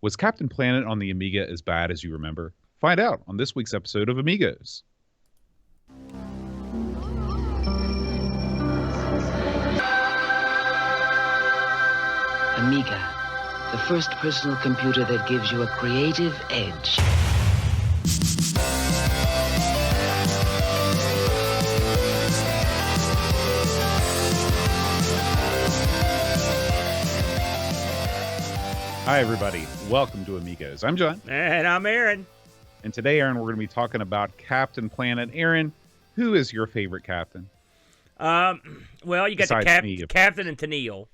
Was Captain Planet on the Amiga as bad as you remember? Find out on this week's episode of Amigos. Amiga, the first personal computer that gives you a creative edge. Hi, everybody. Welcome to Amigos. I'm John. And I'm Aaron. And today, Aaron, we're going to be talking about Captain Planet. Aaron, who is your favorite captain? Well, you got Besides the me, Captain and Tennille.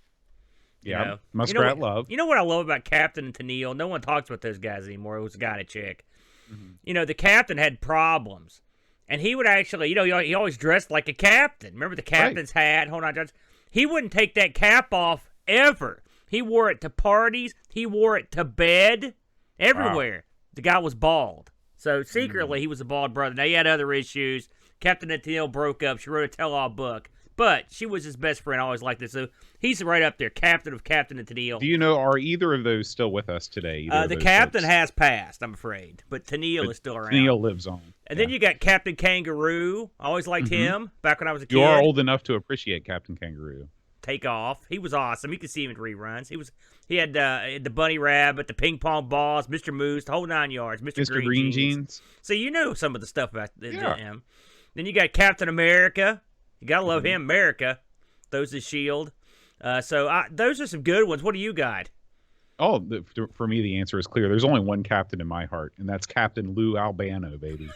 Yeah, Muskrat Love. You know what I love about Captain and Tennille? No one talks about those guys anymore. It was a guy and a chick. Mm-hmm. You know, the captain had problems. And he would actually, he always dressed like a captain. Remember the captain's hat? Hold on, Judge. He wouldn't take that cap off ever. He wore it to parties. He wore it to bed. Everywhere. Wow. The guy was bald. So secretly, he was a bald brother. Now, he had other issues. Captain and Tennille broke up. She wrote a tell-all book. But she was his best friend. I always liked this. So he's right up there. Captain of Captain and Tennille. Do you know, are either of those still with us today? The captain has passed, I'm afraid. But Tennille is still around. Tennille lives on. And then you got Captain Kangaroo. I always liked him back when I was a kid. You are old enough to appreciate Captain Kangaroo. Take off. He was awesome. You could see him in reruns. He had the bunny rabbit, the ping pong balls, Mr. Moose, the whole 9 yards, Mr. Green Jeans. So you know some of the stuff about him. Then you got Captain America. You gotta love him, America. Those is Shield. So those are some good ones. What do you got? Oh, for me, the answer is clear. There's only one captain in my heart, and that's Captain Lou Albano, baby.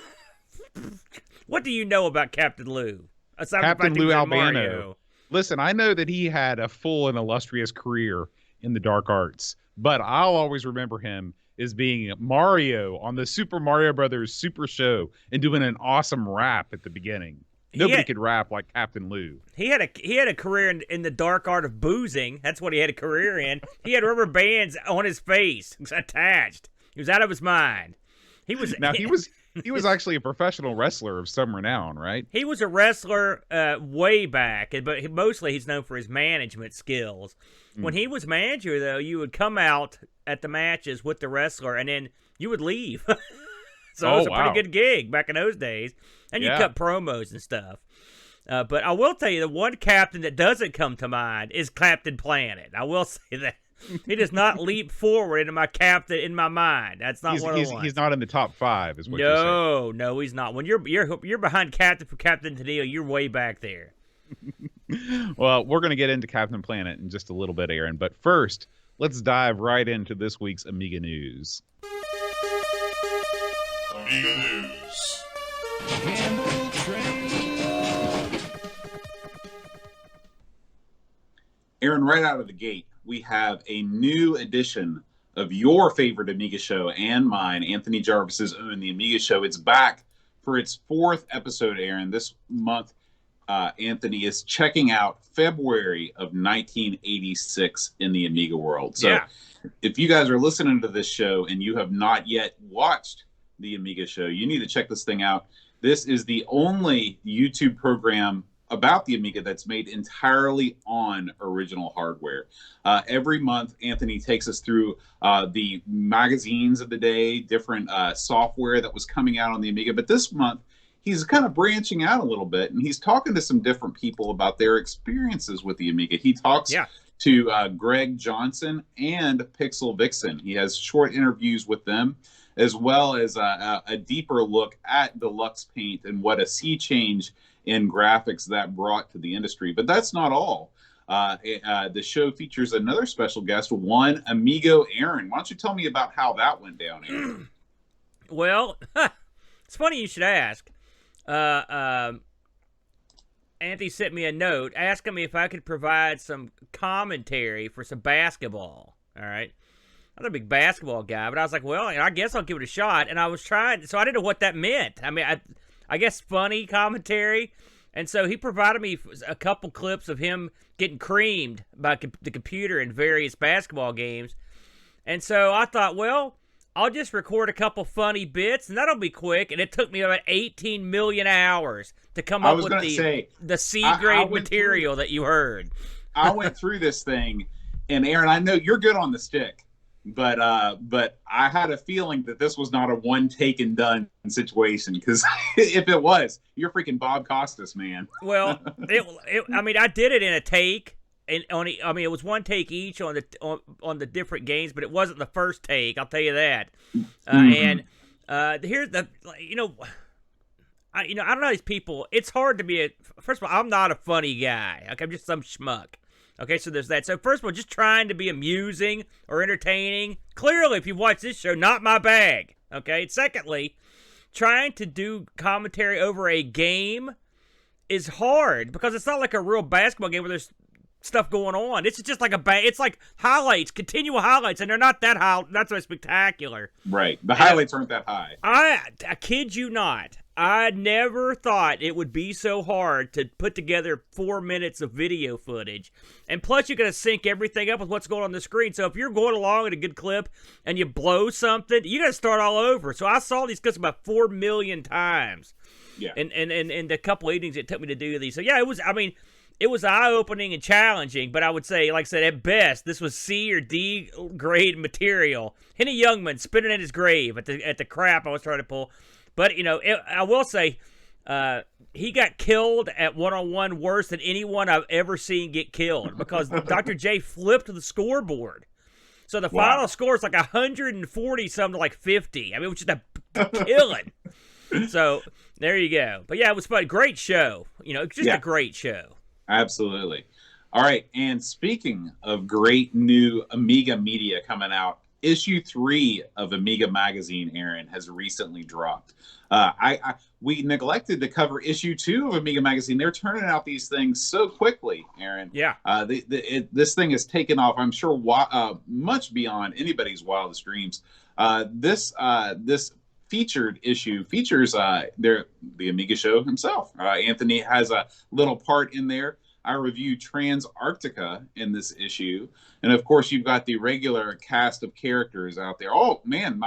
What do you know about Captain Lou? Aside Captain Lou Albano. Mario. Listen, I know that he had a full and illustrious career in the dark arts, but I'll always remember him as being Mario on the Super Mario Brothers Super Show and doing an awesome rap at the beginning. Nobody could rap like Captain Lou. He had a career in the dark art of boozing. That's what he had a career in. He had rubber bands on his face attached. He was out of his mind. He was actually a professional wrestler of some renown, right? He was a wrestler way back, but mostly he's known for his management skills. When he was manager, though, you would come out at the matches with the wrestler, and then you would leave. So it was a pretty good gig back in those days. And you cut promos and stuff. But I will tell you, the one captain that doesn't come to mind is Captain Planet. I will say that. He does not leap forward into my captain in my mind. That's not one of the ones. He's not in the top 5, is what you're saying. No, he's not. When you're behind Captain Tennille, you're way back there. Well, we're going to get into Captain Planet in just a little bit, Aaron. But first, let's dive right into this week's Amiga News. Amiga News. Aaron, right out of the gate, we have a new edition of your favorite Amiga show and mine, Anthony Jarvis's own The Amiga Show. It's back for its 4th episode, Aaron. This month, Anthony is checking out February of 1986 in the Amiga world. So if you guys are listening to this show and you have not yet watched the Amiga Show, you need to check this thing out. This is the only YouTube program about the Amiga that's made entirely on original hardware. Every month, Anthony takes us through the magazines of the day, different software that was coming out on the Amiga. But this month, he's kind of branching out a little bit, and he's talking to some different people about their experiences with the Amiga. He talks to Greg Johnson and Pixel Vixen. He has short interviews with them, as well as a deeper look at Deluxe Paint and what a sea change in graphics that brought to the industry. But that's not all. The show features another special guest, one Amigo Aaron. Why don't you tell me about how that went down, Aaron? Well, it's funny you should ask. Anthony sent me a note asking me if I could provide some commentary for some basketball. All right. I'm not a big basketball guy, but I was like, well, I guess I'll give it a shot. And I was trying, so I didn't know what that meant. I mean, I guess funny commentary. And so he provided me a couple clips of him getting creamed by the computer in various basketball games. And so I thought, well, I'll just record a couple funny bits, and that'll be quick. And it took me about 18 million hours to come up with the C-grade material that you heard. I went through this thing, and Aaron, I know you're good on the stick. but I had a feeling that this was not a one take and done situation, because if it was, you're freaking Bob Costas, man. Well, I mean, I did it in a take, and it was one take each on the different games, but it wasn't the first take. I'll tell you that. And here's the, I don't know these people. It's hard to be first of all, I'm not a funny guy. Okay, I'm just some schmuck. Okay, so there's that. So first of all, just trying to be amusing or entertaining. Clearly, if you watch this show, not my bag. Okay. Secondly, trying to do commentary over a game is hard because it's not like a real basketball game where there's stuff going on. It's just like it's like highlights, continual highlights, and they're not that high, not so spectacular. Right. The highlights aren't that high. I kid you not. I never thought it would be so hard to put together 4 minutes of video footage. And plus, you're going to sync everything up with what's going on the screen. So if you're going along at a good clip and you blow something, you got to start all over. So I saw these clips about 4 million times. Yeah. And the couple evenings it took me to do these. So yeah, it was eye-opening and challenging, but I would say, like I said, at best, this was C or D grade material. Henny Youngman spinning in his grave at the crap I was trying to pull. But, I will say, he got killed at one-on-one worse than anyone I've ever seen get killed because Dr. J flipped the scoreboard. So the final score is like 140 something to like 50. I mean, it was just a killing. So there you go. But yeah, it was fun. Great show. Just a great show. Absolutely. All right. And speaking of great new Amiga media coming out, issue 3 of Amiga magazine, Aaron, has recently dropped. We neglected to cover issue 2 of Amiga magazine. They're turning out these things so quickly, Aaron. Yeah. This thing has taken off, I'm sure, much beyond anybody's wildest dreams. This featured issue features the Amiga show himself. Anthony has a little part in there. I reviewed Transantarctica in this issue, and of course, you've got the regular cast of characters out there. Oh man,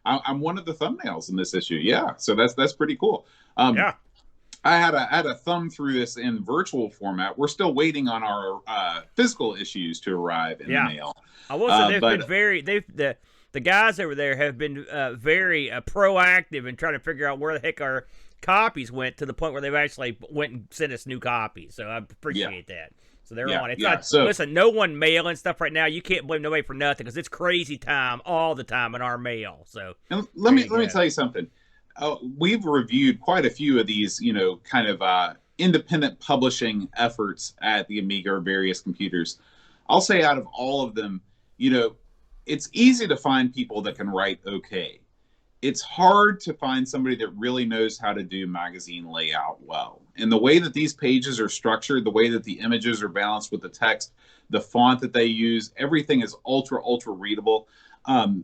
I'm one of the thumbnails in this issue. Yeah, so that's pretty cool. Yeah, I had a thumb through this in virtual format. We're still waiting on our physical issues to arrive in the mail. I will say the guys over there have been very proactive in trying to figure out where the heck our copies went, to the point where they've actually went and sent us new copies. So I appreciate that. So they're on it. Listen, no one mailing stuff right now. You can't blame nobody for nothing because it's crazy time all the time in our mail. So and let me tell you something. We've reviewed quite a few of these, kind of independent publishing efforts at the Amiga or various computers. I'll say out of all of them, it's easy to find people that can write okay. It's hard to find somebody that really knows how to do magazine layout well. And the way that these pages are structured, the way that the images are balanced with the text, the font that they use, everything is ultra readable.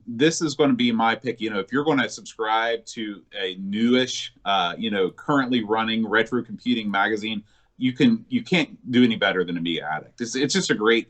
This is going to be my pick. If you're going to subscribe to a newish, currently running retro computing magazine, you can't do any better than Amiga Addict. It's just a great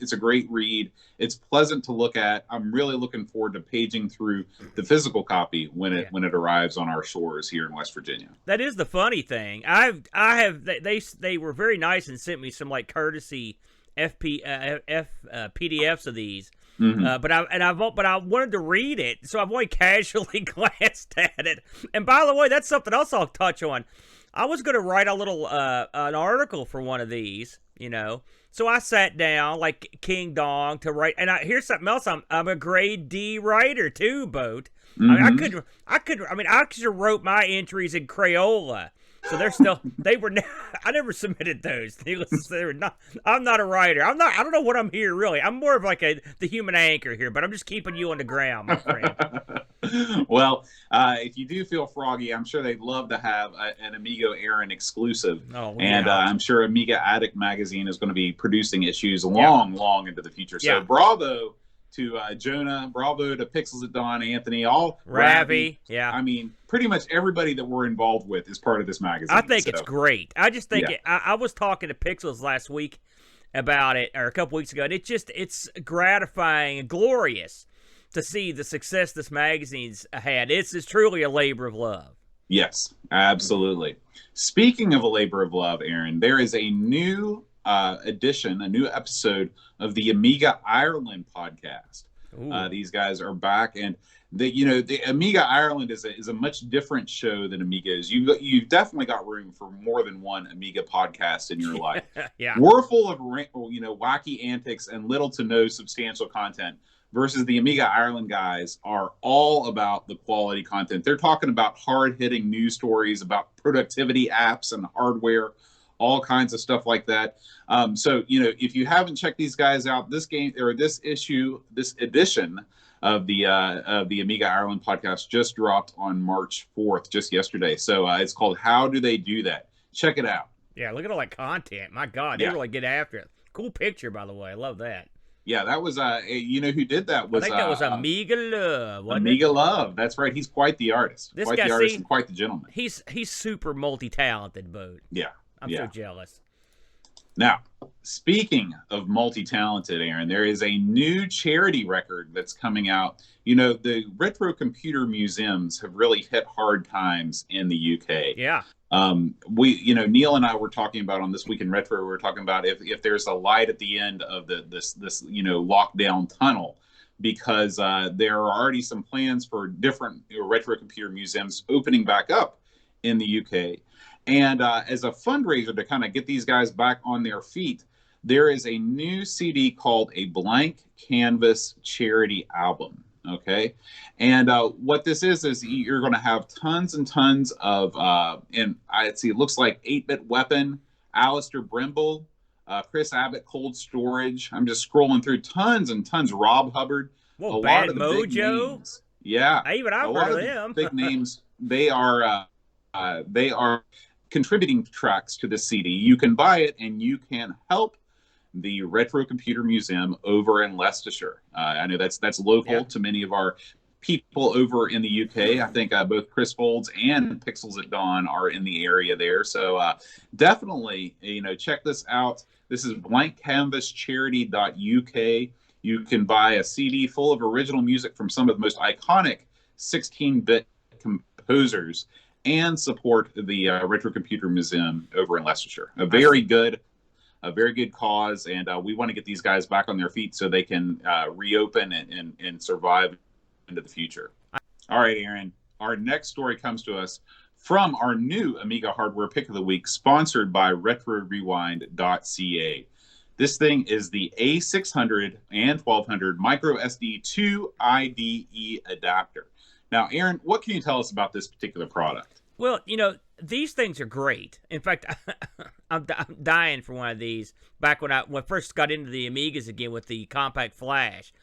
read. It's pleasant to look at. I'm really looking forward to paging through the physical copy when it arrives on our shores here in West Virginia. That is the funny thing. They were very nice and sent me some like courtesy PDFs of these. Mm-hmm. But I wanted to read it, so I've only casually glanced at it. And by the way, that's something else I'll touch on. I was going to write a little an article for one of these, So I sat down like King Dong to write. And here's something else. I'm a grade D writer too, Boat. Mm-hmm. I could have wrote my entries in Crayola. So they're still, I never submitted those. I'm not a writer. I don't know what I'm here really. I'm more of like the human anchor here, but I'm just keeping you on the ground, my friend. Well, if you do feel froggy, I'm sure they'd love to have an Amigo Aaron exclusive. Oh, and I'm sure Amiga Addict magazine is going to be producing issues long into the future. So bravo to Jonah, bravo to Pixels at Dawn, Anthony, all Ravi. Yeah. I mean, pretty much everybody that we're involved with is part of this magazine. I think it's great. I just think I was talking to Pixels last week about it, or a couple weeks ago, and it's gratifying and glorious to see the success this magazine's had. It's truly a labor of love. Yes, absolutely. Speaking of a labor of love, Aaron, there is a new edition, a new episode of the Amiga Ireland podcast. These guys are back, and the Amiga Ireland is a much different show than Amigos. You've definitely got room for more than one Amiga podcast in your life. Yeah, we're full of wacky antics and little to no substantial content. Versus the Amiga Ireland guys are all about the quality content. They're talking about hard-hitting news stories, about productivity apps and hardware, all kinds of stuff like that. So, if you haven't checked these guys out, this edition of the Amiga Ireland podcast just dropped on March 4th, just yesterday. So it's called How Do They Do That? Check it out. Yeah, look at all that content. My God, they really get after it. Cool picture, by the way. I love that. Yeah, that was who did that was I think that was Amiga Love. Amiga Love. That's right. He's quite the artist. This quite guy, the artist and quite the gentleman. He's super multi-talented, Bode. Yeah. I'm so jealous. Now, speaking of multi-talented, Aaron, there is a new charity record that's coming out. The retro computer museums have really hit hard times in the UK. Yeah. Neil and I were talking about on This Week in Retro, we were talking about if there's a light at the end of this lockdown tunnel, because there are already some plans for different retro computer museums opening back up in the UK. And as a fundraiser to kind of get these guys back on their feet, there is a new CD called A Blank Canvas Charity Album. Okay. And what this is you're going to have tons and tons of, it looks like 8-Bit Weapon, Alistair Brimble, Chris Abbott, Cold Storage. I'm just scrolling through tons and tons. Rob Hubbard. Well, Bad Mojo. Yeah. I've heard of them. Big names. They are contributing tracks to the CD. You can buy it and you can help the Retro Computer Museum over in Leicestershire. I know that's local to many of our people over in the UK. I think both Chris Folds and Pixels at Dawn are in the area there. So definitely, check this out. This is blankcanvascharity.uk. You can buy a CD full of original music from some of the most iconic 16-bit composers and support the Retro Computer Museum over in Leicestershire. A very good cause, and we want to get these guys back on their feet so they can reopen and survive into the future. All right, Aaron, our next story comes to us from our new Amiga Hardware Pick of the Week, sponsored by RetroRewind.ca. This thing is the A600 and 1200 micro SD to IDE adapter. Now, Aaron, what can you tell us about this particular product? Well, these things are great. In fact, I'm dying for one of these back when I first got into the Amigas again with the compact flash.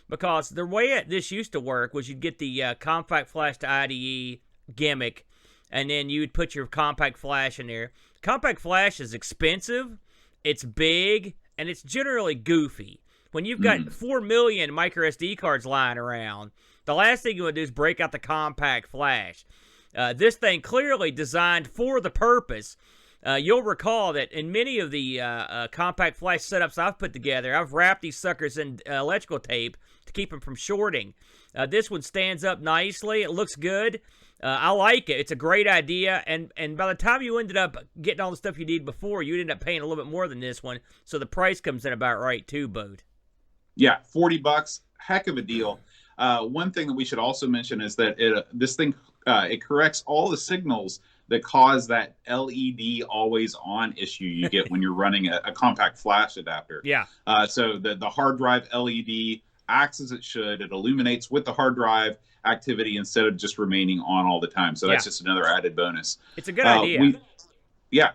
Because the way this used to work was you'd get the compact flash to IDE gimmick, and then you'd put your compact flash in there. Compact flash is expensive, it's big, and it's generally goofy. When you've got 4 million micro SD cards lying around, the last thing you want to do is break out the compact flash. This thing clearly designed for the purpose. You'll recall that in many of the compact flash setups I've put together, I've wrapped these suckers in electrical tape to keep them from shorting. This one stands up nicely. It looks good. I like it. It's a great idea. And by the time you ended up getting all the stuff you needed before, you'd end up paying a little bit more than this one. So the price comes in about right too, Bode. Yeah, $40. Heck of a deal. One thing that we should also mention is that this thing it corrects all the signals that cause that LED always on issue you get when you're running a compact flash adapter. Yeah. So the hard drive LED acts as it should. It illuminates with the hard drive activity instead of just remaining on all the time. So that's just another added bonus. It's a good idea. Yeah.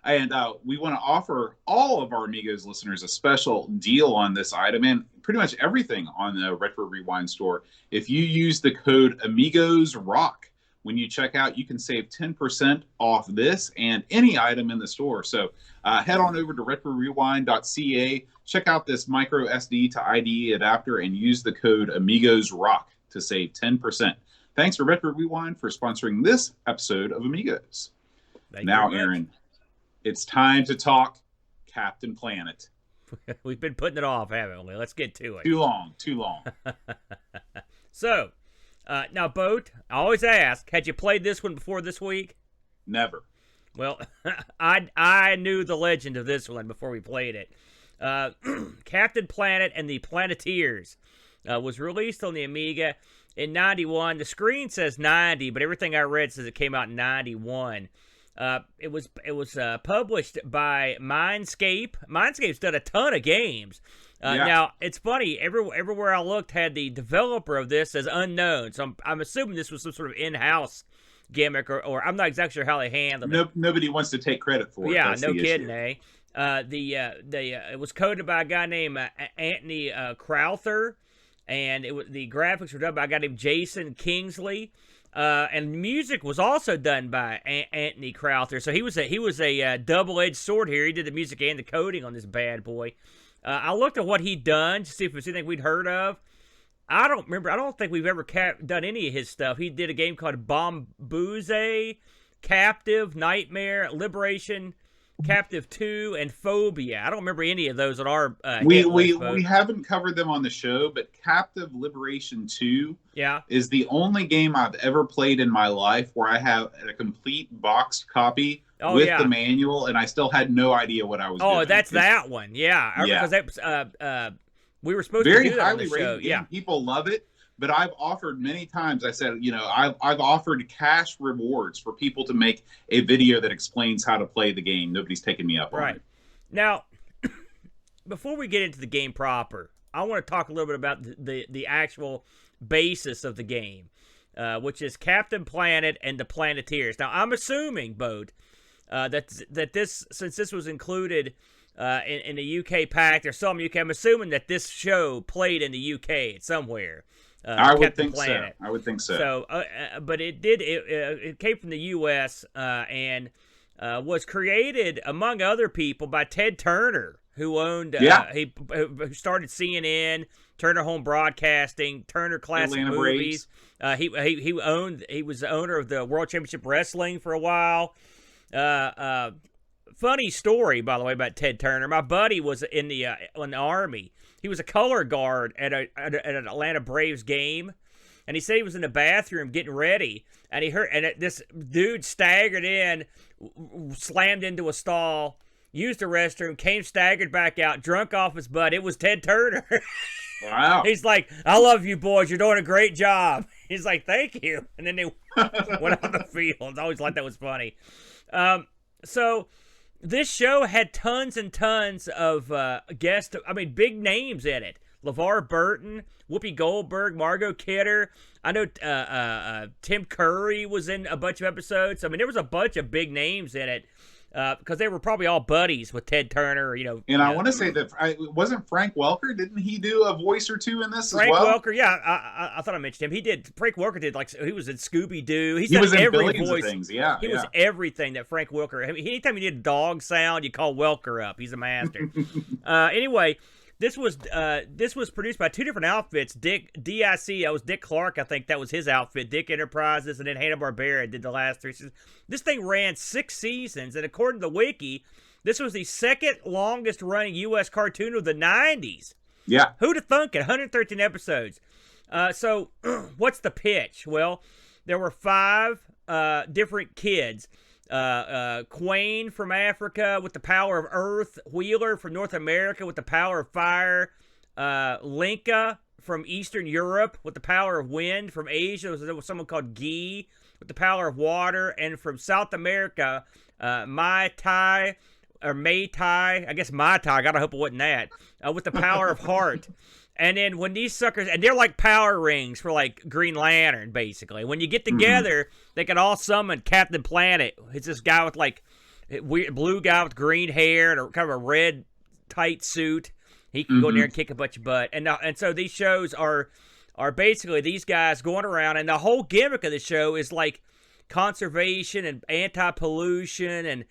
And we want to offer all of our Amigos listeners a special deal on this item and pretty much everything on the Retro Rewind store. If you use the code AmigosRock when you check out, you can save 10% off this and any item in the store. So head on over to RetroRewind.ca, check out this micro SD to IDE adapter, and use the code AmigosRock to save 10%. Thanks to Retro Rewind for sponsoring this episode of Amigos. Now, Aaron, it's time to talk Captain Planet. We've been putting it off, haven't we? Let's get to it. Too long. So, now, Boat, I always ask, had you played this one before this week? Never. Well, I knew the legend of this one before we played it. Captain Planet and the Planeteers. was released on the Amiga in 91. The screen says 90, but everything I read says it came out in 91. It was published by Mindscape. Mindscape's done a ton of games. Now, it's funny, everywhere I looked had the developer of this as unknown, so I'm assuming this was some sort of in-house gimmick, or I'm not exactly sure how they handled it. Nobody wants to take credit for it. Yeah, That's no the kidding, issue. it was coded by a guy named Anthony Crowther, and the graphics were done by a guy named Jason Kingsley. And music was also done by Anthony Crowther. So he was a double-edged sword here. He did the music and the coding on this bad boy. I looked at what he'd done to see if it was anything we'd heard of. I don't remember. I don't think we've ever done any of his stuff. He did a game called Bombuze, Captive, Nightmare, Liberation, Captive 2, and Phobia. I don't remember any of those on our we haven't covered them on the show, but Captive Liberation 2 is the only game I've ever played in my life where I have a complete boxed copy with the manual, and I still had no idea what I was doing. Oh, that's that one. Yeah. Because that was, we were supposed to do that on the show. Very highly rated game. People love it. But I've offered many times, I said, I've offered cash rewards for people to make a video that explains how to play the game. Nobody's taken me up on it. Now, before we get into the game proper, I want to talk a little bit about the actual basis of the game, which is Captain Planet and the Planeteers. Now, I'm assuming, Bode, that this, since this was included in the UK pack, there's some UK, I'm assuming that this show played in the UK somewhere. I would think so. So, but it came from the U.S. And was created, among other people, by Ted Turner, who owned who started CNN, Turner Home Broadcasting, Turner Classic Movies. He was the owner of the World Championship Wrestling for a while. Funny story, by the way, about Ted Turner. My buddy was in the Army. He was a color guard at an Atlanta Braves game, and he said he was in the bathroom getting ready, and he heard this dude staggered in, slammed into a stall, used the restroom, came staggered back out, drunk off his butt. It was Ted Turner. Wow. He's like, "I love you boys. You're doing a great job." He's like, "Thank you." And then they went on the field. I always thought that was funny. So this show had tons and tons of big names in it. LeVar Burton, Whoopi Goldberg, Margot Kidder. I know Tim Curry was in a bunch of episodes. I mean, there was a bunch of big names in it because they were probably all buddies with Ted Turner. And I want to say that wasn't Frank Welker? Didn't he do a voice or two in this as well? Frank Welker, yeah. I thought I mentioned him. He did. Frank Welker did, he was in Scooby-Doo. He was in every billions voice. Of things. Yeah, he was everything that Frank Welker. I mean, anytime you did a dog sound, you call Welker up. He's a master. Anyway, this was produced by two different outfits. DIC, that was Dick Clark. I think that was his outfit. Dick Enterprises, and then Hanna-Barbera did the last 3 seasons. This thing ran 6 seasons, and according to the wiki, this was the second longest running U.S. cartoon of the 90s. Yeah. Who'd have thunk it? 113 episodes. So what's the pitch? Well, there were 5 different kids. Quain from Africa with the power of earth, Wheeler from North America with the power of fire, Linka from Eastern Europe with the power of wind, from Asia there was someone called Guy with the power of water, and from South America, Mai Tai, I guess Mai Tai, I gotta hope it wasn't that, with the power of heart. And then when these suckers, and they're like power rings for like Green Lantern, basically. When you get together, they can all summon Captain Planet. It's this guy with blue guy with green hair and kind of a red tight suit. He can go in there and kick a bunch of butt. And so these shows are basically these guys going around, and the whole gimmick of the show is like conservation and anti-pollution, and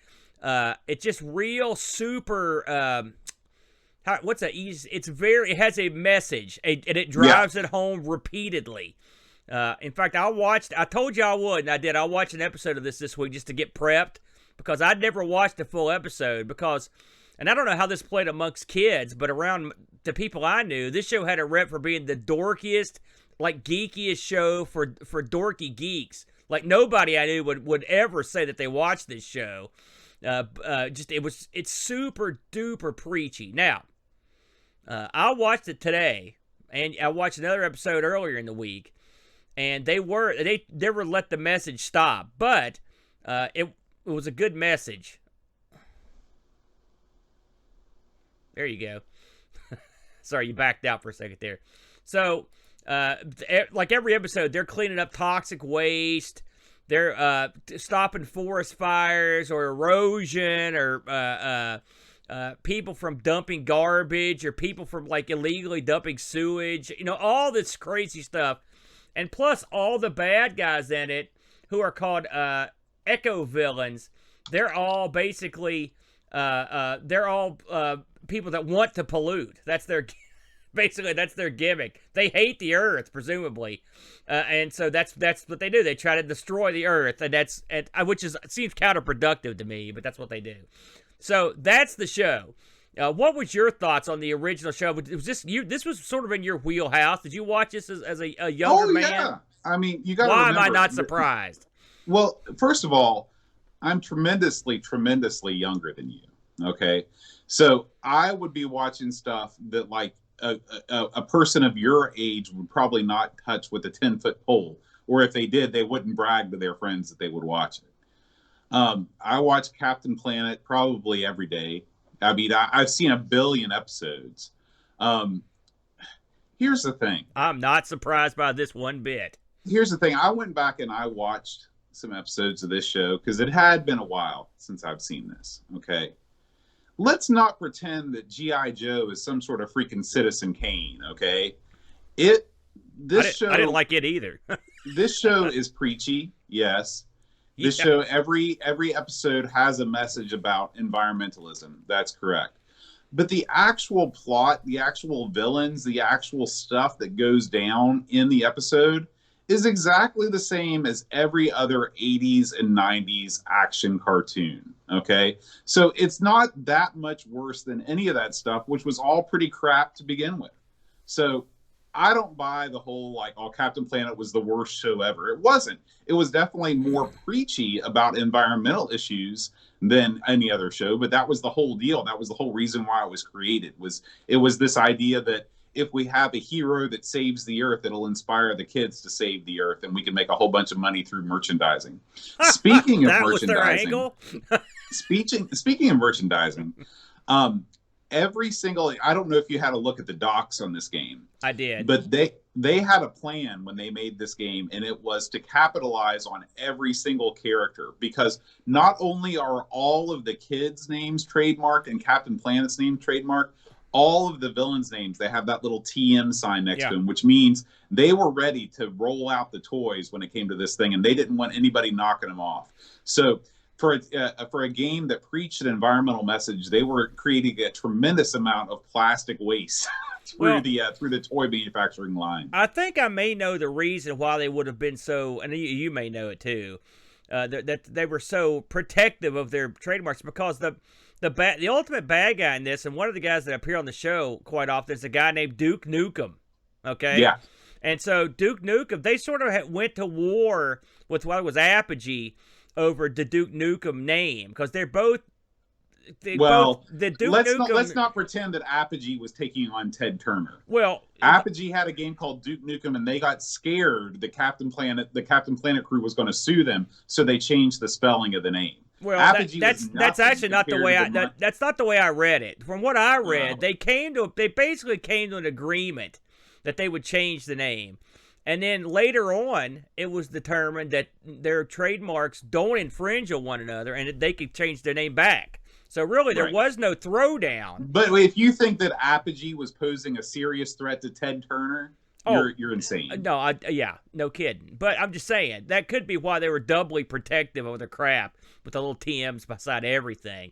it's just real super. It has a message, and it drives it home repeatedly. In fact, I told you I would, and I did. I watched an episode of this week just to get prepped, because I'd never watched a full episode, and I don't know how this played amongst kids, but around the people I knew, this show had a rep for being the dorkiest, geekiest show for dorky geeks. Like, nobody I knew would ever say that they watched this show. It's super duper preachy. Now, I watched it today, And I watched another episode earlier in the week, and they never let the message stop, but it was a good message. There you go. Sorry, you backed out for a second there. So, like every episode, they're cleaning up toxic waste. They're stopping forest fires or erosion or people from dumping garbage or people from like illegally dumping sewage. You know, all this crazy stuff. And plus all the bad guys in it who are called eco villains. They're all basically people that want to pollute. That's their that's their gimmick. They hate the earth, presumably, and so that's what they do. They try to destroy the earth, and which seems counterproductive to me, but that's what they do. So that's the show. What was your thoughts on the original show? Was this was sort of in your wheelhouse? Did you watch this as a younger man? Yeah. I mean, you got. Why am I not surprised? Well, first of all, I'm tremendously younger than you. Okay, so I would be watching stuff that like a person of your age would probably not touch with a 10-foot pole, or if they did, they wouldn't brag to their friends that they would watch it. I watch Captain Planet probably every day. I mean, I've seen 1 billion episodes. Here's the thing. I'm not surprised by this one bit. Here's the thing. I went back and I watched some episodes of this show because it had been a while since I've seen this. Okay. Let's not pretend that G.I. Joe is some sort of freaking Citizen Kane. Okay. I didn't like it either. This show is preachy. Yes. This show, every episode has a message about environmentalism. That's correct. But the actual plot, the actual villains, the actual stuff that goes down in the episode is exactly the same as every other 80s and 90s action cartoon. Okay? So it's not that much worse than any of that stuff, which was all pretty crap to begin with. So I don't buy the whole like, oh, Captain Planet was the worst show ever. It wasn't. It was definitely more preachy about environmental issues than any other show, but that was the whole deal. That was the whole reason why it was created. It was this idea that if we have a hero that saves the earth, it'll inspire the kids to save the earth, and we can make a whole bunch of money through merchandising. Speaking of that merchandising, was their angle? speaking of merchandising, every single, I don't know if you had a look at the docs on this game. I did. But they had a plan when they made this game, and it was to capitalize on every single character, because not only are all of the kids' names trademarked and Captain Planet's name trademarked, all of the villains' names, they have that little TM sign next to them, which means they were ready to roll out the toys when it came to this thing, and they didn't want anybody knocking them off. So for a game that preached an environmental message, they were creating a tremendous amount of plastic waste through the toy manufacturing line. I think I may know the reason why they would have been so, and you may know it too, that they were so protective of their trademarks, because the ultimate bad guy in this, and one of the guys that appear on the show quite often, is a guy named Duke Nukem. Okay. Yeah. And so Duke Nukem, they sort of went to war with what was Apogee over the Duke Nukem name, because they're both. Let's not pretend that Apogee was taking on Ted Turner. Well, Apogee had a game called Duke Nukem, and they got scared the Captain Planet crew was going to sue them, so they changed the spelling of the name. Well, that's actually not the way that's not the way I read it. From what I read, they basically came to an agreement that they would change the name. And then later on, it was determined that their trademarks don't infringe on one another, and that they could change their name back. So really, there was no throwdown. But if you think that Apogee was posing a serious threat to Ted Turner, you're insane. No, no kidding. But I'm just saying, that could be why they were doubly protective of their crap with the little TMs beside everything.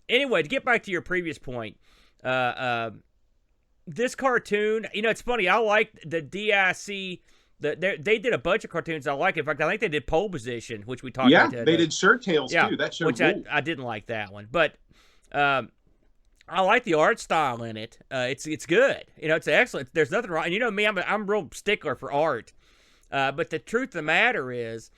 Anyway, to get back to your previous point, this cartoon, it's funny. I like the DIC. They did a bunch of cartoons I like. In fact, I think they did Pole Position, which we talked about today. Yeah, they did Shirt Tales too. That show, which I didn't like that one, but I like the art style in it. It's good. It's excellent. There's nothing wrong. And me, I'm a real stickler for art. But the truth of the matter is,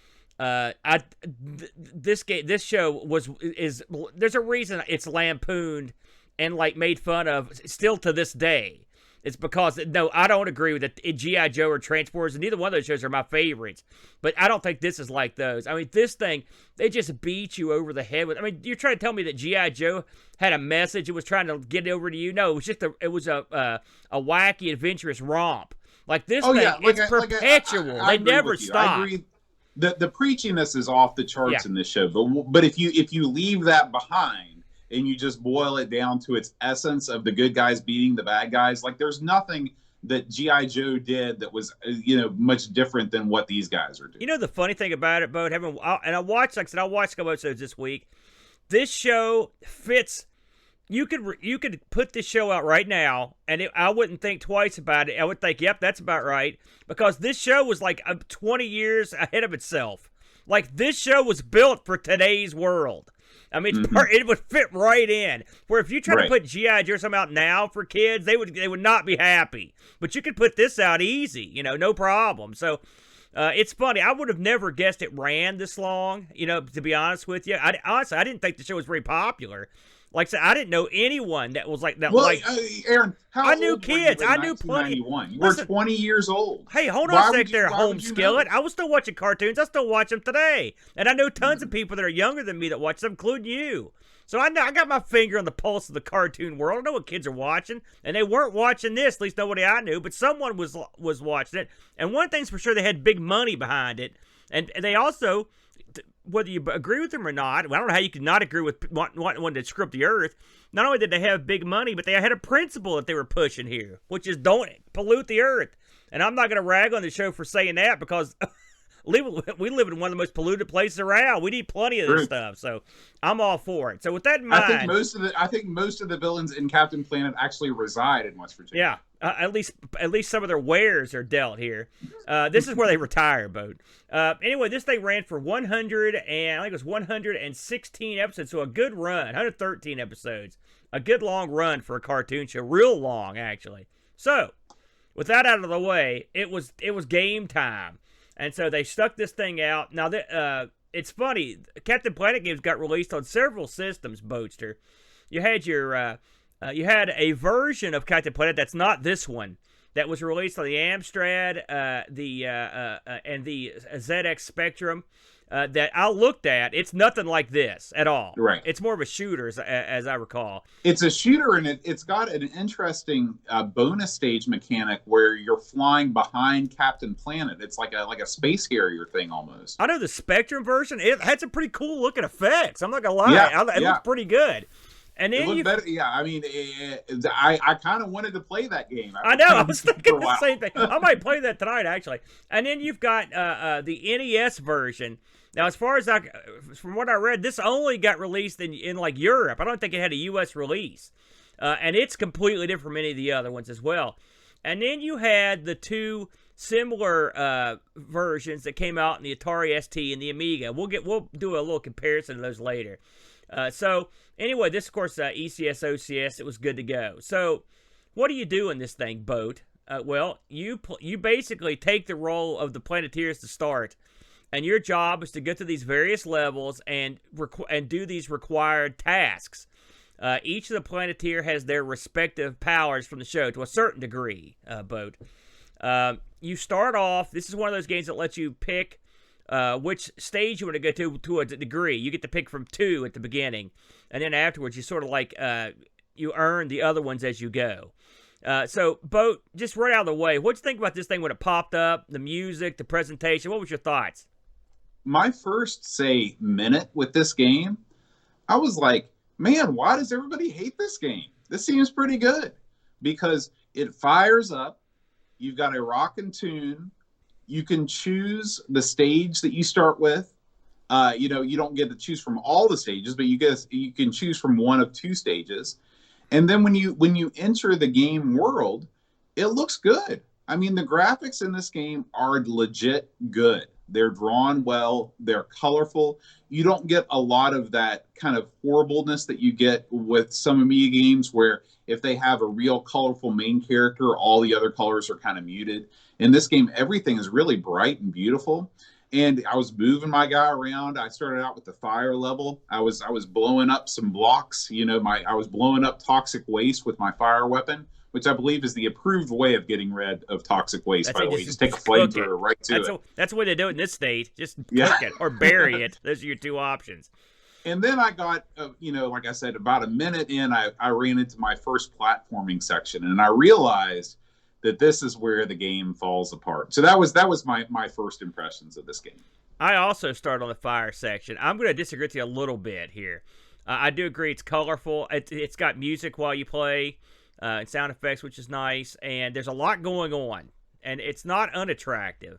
this show is there's a reason it's lampooned and like made fun of still to this day. It's because, no, I don't agree with it. G.I. Joe or Transporters, and neither one of those shows are my favorites. But I don't think this is like those. I mean, this thing, they just beat you over the head with. I mean, you're trying to tell me that G.I. Joe had a message it was trying to get over to you? No, it was just a wacky, adventurous romp. Like this thing, it's perpetual. I they never stop. I agree. The preachiness is off the charts in this show. But if you leave that behind, and you just boil it down to its essence of the good guys beating the bad guys, like there's nothing that G.I. Joe did that was, much different than what these guys are doing. You know the funny thing about it, Bo, I watched a couple episodes this week. This show fits. You could put this show out right now, and I wouldn't think twice about it. I would think, yep, that's about right, because this show was like 20 years ahead of itself. Like this show was built for today's world. I mean, it would fit right in. Where if you try to put G.I. Joe something out now for kids, they would not be happy. But you could put this out easy, no problem. So it's funny. I would have never guessed it ran this long, to be honest with you. Honestly, I didn't think the show was very popular. Like I said, I didn't know anyone that was like that. Well, Aaron, I knew kids. I knew plenty. You were 20 years old. Hey, hold on a sec there, Home Skillet. I was still watching cartoons. I still watch them today. And I know tons of people that are younger than me that watch them, including you. So I got my finger on the pulse of the cartoon world. I know what kids are watching. And they weren't watching this, at least nobody I knew. But someone was watching it. And one thing's for sure, they had big money behind it. And they also, whether you agree with them or not, I don't know how you could not agree with wanting to screw up the earth. Not only did they have big money, but they had a principle that they were pushing here, which is don't pollute the earth. And I'm not going to rag on the show for saying that because we live in one of the most polluted places around. We need plenty of this stuff, so I'm all for it. So with that in mind, I think most of the villains in Captain Planet actually reside in West Virginia. Yeah. At least some of their wares are dealt here. This is where they retire, Boat. Anyway, this thing ran for 116 episodes, so a good run, 113 episodes. A good long run for a cartoon show, real long actually. So, with that out of the way, it was game time, and so they stuck this thing out. Now, it's funny. Captain Planet games got released on several systems, Boatster. You had you had a version of Captain Planet that's not this one that was released on the Amstrad, and the ZX Spectrum. That I looked at, it's nothing like this at all. Right. It's more of a shooter, as I recall. It's a shooter, and it's got an interesting bonus stage mechanic where you're flying behind Captain Planet. It's like a space harrier thing almost. I know the Spectrum version. It had some pretty cool looking effects. I'm not gonna lie. It looks pretty good. And then better. Yeah, I mean, I kind of wanted to play that game. I know. I was thinking the same thing. I might play that tonight, actually. And then you've got the NES version. Now, as far as from what I read, this only got released in like Europe. I don't think it had a U.S. release, and it's completely different from any of the other ones as well. And then you had the two similar versions that came out in the Atari ST and the Amiga. We'll do a little comparison of those later. So anyway, this of course ECS OCS. It was good to go. So what do you do in this thing, Boat? Well, you basically take the role of the Planeteers to start. And your job is to get to these various levels and do these required tasks. Each of the Planeteer has their respective powers from the show to a certain degree, Boat. You start off, this is one of those games that lets you pick which stage you want to go to a degree. You get to pick from 2 at the beginning. And then afterwards, you sort of like, you earn the other ones as you go. So, Boat, just right out of the way, what'd you think about this thing when it popped up, the music, the presentation? What was your thoughts? My first, minute with this game, I was like, man, why does everybody hate this game? This seems pretty good because it fires up. You've got a rockin' tune. You can choose the stage that you start with. You don't get to choose from all the stages, but you can choose from one of 2 stages. And then when you enter the game world, it looks good. I mean, the graphics in this game are legit good. They're drawn well. They're colorful. You don't get a lot of that kind of horribleness that you get with some Amiga games where if they have a real colorful main character, all the other colors are kind of muted. In this game, everything is really bright and beautiful. And I was moving my guy around. I started out with the fire level. I was blowing up some blocks. I was blowing up toxic waste with my fire weapon, which I believe is the approved way of getting rid of toxic waste. That's by the way, just take a cook flamethrower right to it. That's the way they do it in this state. Just cook it or bury it. Those are your two options. And then I got, like I said, about a minute in, I ran into my first platforming section, and I realized that this is where the game falls apart. So that was my first impressions of this game. I also started on the fire section. I'm going to disagree with you a little bit here. I do agree it's colorful. It's got music while you play, and sound effects, which is nice, and there's a lot going on, and it's not unattractive.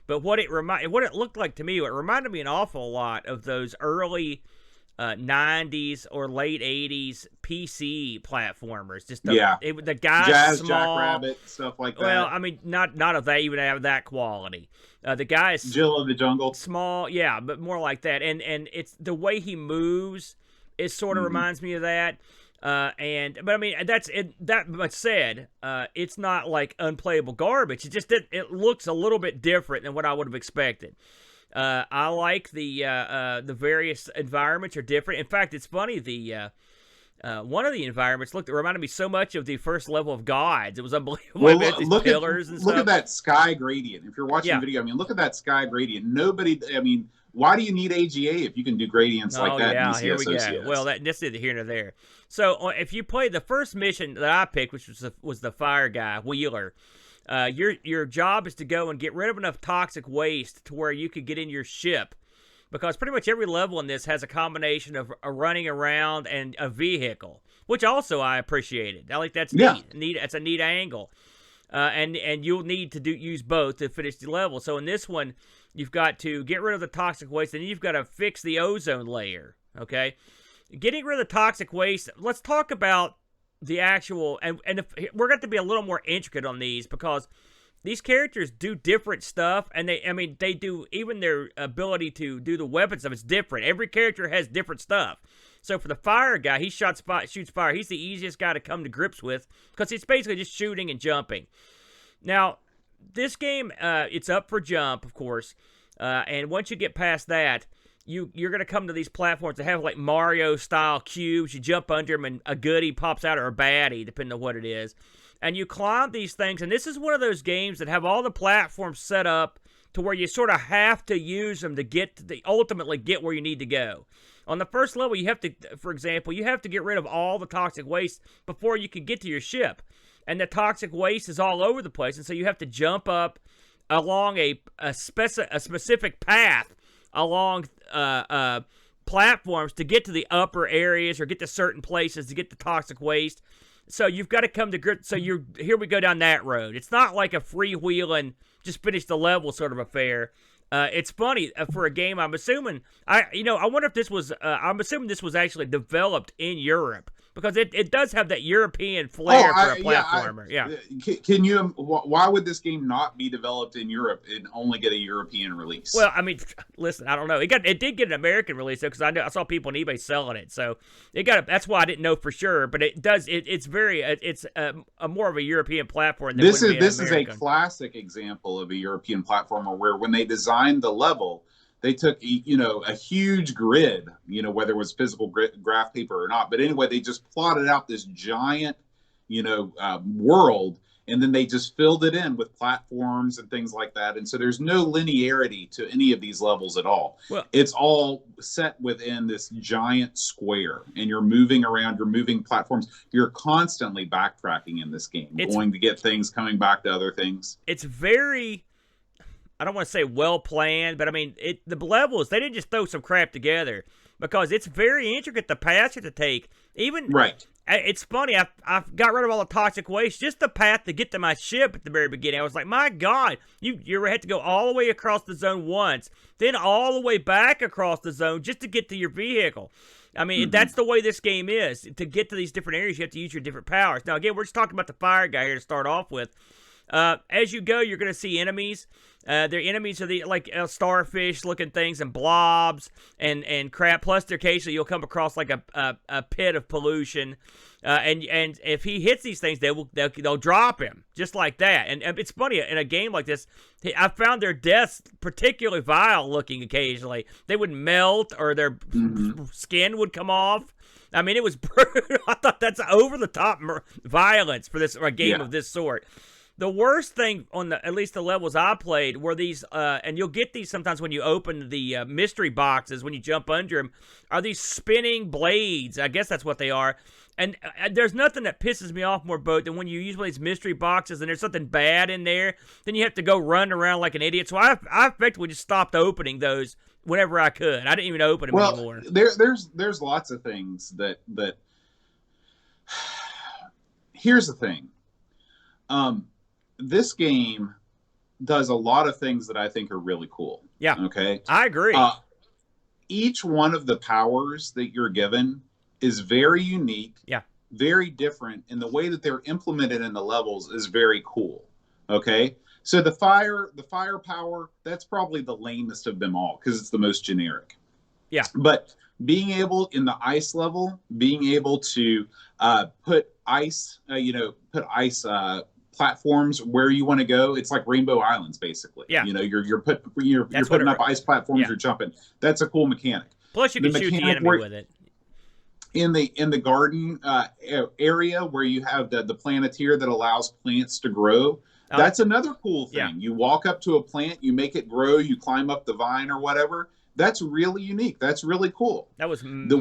But what it looked like to me, it reminded me an awful lot of those early 90s or late 80s PC platformers. Just the guys Jazz, small, Jackrabbit, stuff like that. Well, I mean, not of that, even have that quality. The guy is Jill of the Jungle, small, yeah, but more like that. And it's the way he moves. It sort of reminds me of that. But I mean, that's it. That much said, it's not like unplayable garbage. It just it looks a little bit different than what I would have expected. I like the various environments are different. In fact, it's funny, the one of the environments reminded me so much of the first level of Gods. It was unbelievable. Well, these pillars and stuff. Look at that sky gradient. If you're watching the video, I mean, look at that sky gradient. Why do you need AGA if you can do gradients like that? Yeah, in here we go. Well, that's neither here nor there. So if you play the first mission that I picked, which was the fire guy, Wheeler, your job is to go and get rid of enough toxic waste to where you could get in your ship. Because pretty much every level in this has a combination of a running around and a vehicle, which also I appreciated. I like that's neat. That's a neat angle. And you'll need to use both to finish the level. So in this one, you've got to get rid of the toxic waste, and you've got to fix the ozone layer, okay? Getting rid of the toxic waste, let's talk about the actual, and we're going to be a little more intricate on these because these characters do different stuff, and they do, even their ability to do the weapon stuff is different. Every character has different stuff. So for the fire guy, he shoots fire. He's the easiest guy to come to grips with because he's basically just shooting and jumping. Now, this game, it's up for jump, of course, and once you get past that, you're going to come to these platforms that have like Mario-style cubes. You jump under them, and a goodie pops out, or a baddie, depending on what it is. And you climb these things, and this is one of those games that have all the platforms set up to where you sort of have to use them to ultimately get where you need to go. On the first level, you have to, for example, you have to get rid of all the toxic waste before you can get to your ship. And the toxic waste is all over the place, and so you have to jump up along a specific path along platforms to get to the upper areas or get to certain places to get the toxic waste. So you've got to come to grips. So here we go down that road. It's not like a freewheeling, just finish the level sort of affair. It's funny for a game. I'm assuming I wonder if this was. I'm assuming this was actually developed in Europe because it does have that European flair for a platformer. Can you? Why would this game not be developed in Europe and only get a European release? Well, I mean, listen, I don't know. It did get an American release though, because I saw people on eBay selling it. So that's why I didn't know for sure. But it does. It's a more of a European platform. This is a classic example of a European platformer where when they designed the level, they took a huge grid, whether it was physical graph paper or not, but anyway, they just plotted out this giant world, and then they just filled it in with platforms and things like that. And so there's no linearity to any of these levels at all. Well, it's all set within this giant square, and you're moving around, you're moving platforms, you're constantly backtracking in this game, going to get things, coming back to other things. It's very, I don't want to say well planned, but I mean, the levels, they didn't just throw some crap together because it's very intricate, the paths you have to take. Even, right. It's funny, I got rid of all the toxic waste, just the path to get to my ship at the very beginning. I was like, my God, you had to go all the way across the zone once, then all the way back across the zone just to get to your vehicle. I mean, that's the way this game is. To get to these different areas, you have to use your different powers. Now, again, we're just talking about the fire guy here to start off with. As you go, you're going to see enemies. Their enemies are like starfish-looking things and blobs and crap. Plus, occasionally you'll come across like a pit of pollution. And if he hits these things, they'll drop him just like that. And it's funny in a game like this, I found their deaths particularly vile looking. Occasionally, they would melt or their skin would come off. I mean, it was brutal. I thought that's over the top violence for this game of this sort. The worst thing on at least the levels I played were these, and you'll get these sometimes when you open the mystery boxes when you jump under them, are these spinning blades. I guess that's what they are. And there's nothing that pisses me off more, Boat, than when you use one of these mystery boxes and there's something bad in there. Then you have to go run around like an idiot. So I effectively just stopped opening those whenever I could. I didn't even open them anymore. There's lots of things that here's the thing. This game does a lot of things that I think are really cool. Yeah. Okay. I agree. Each one of the powers that you're given is very unique. Yeah. Very different, and the way that they're implemented in the levels is very cool. Okay. So the fire power, that's probably the lamest of them all because it's the most generic. Yeah. But being able in the ice level, being able to put ice platforms where you want to go, it's like Rainbow Islands basically. Yeah. You're putting up ice platforms, you're jumping. That's a cool mechanic. Plus you can shoot the enemy with it. In the garden area where you have the Planeteer that allows plants to grow, that's another cool thing. Yeah. You walk up to a plant, you make it grow, you climb up the vine or whatever. That's really unique. That's really cool. That was in the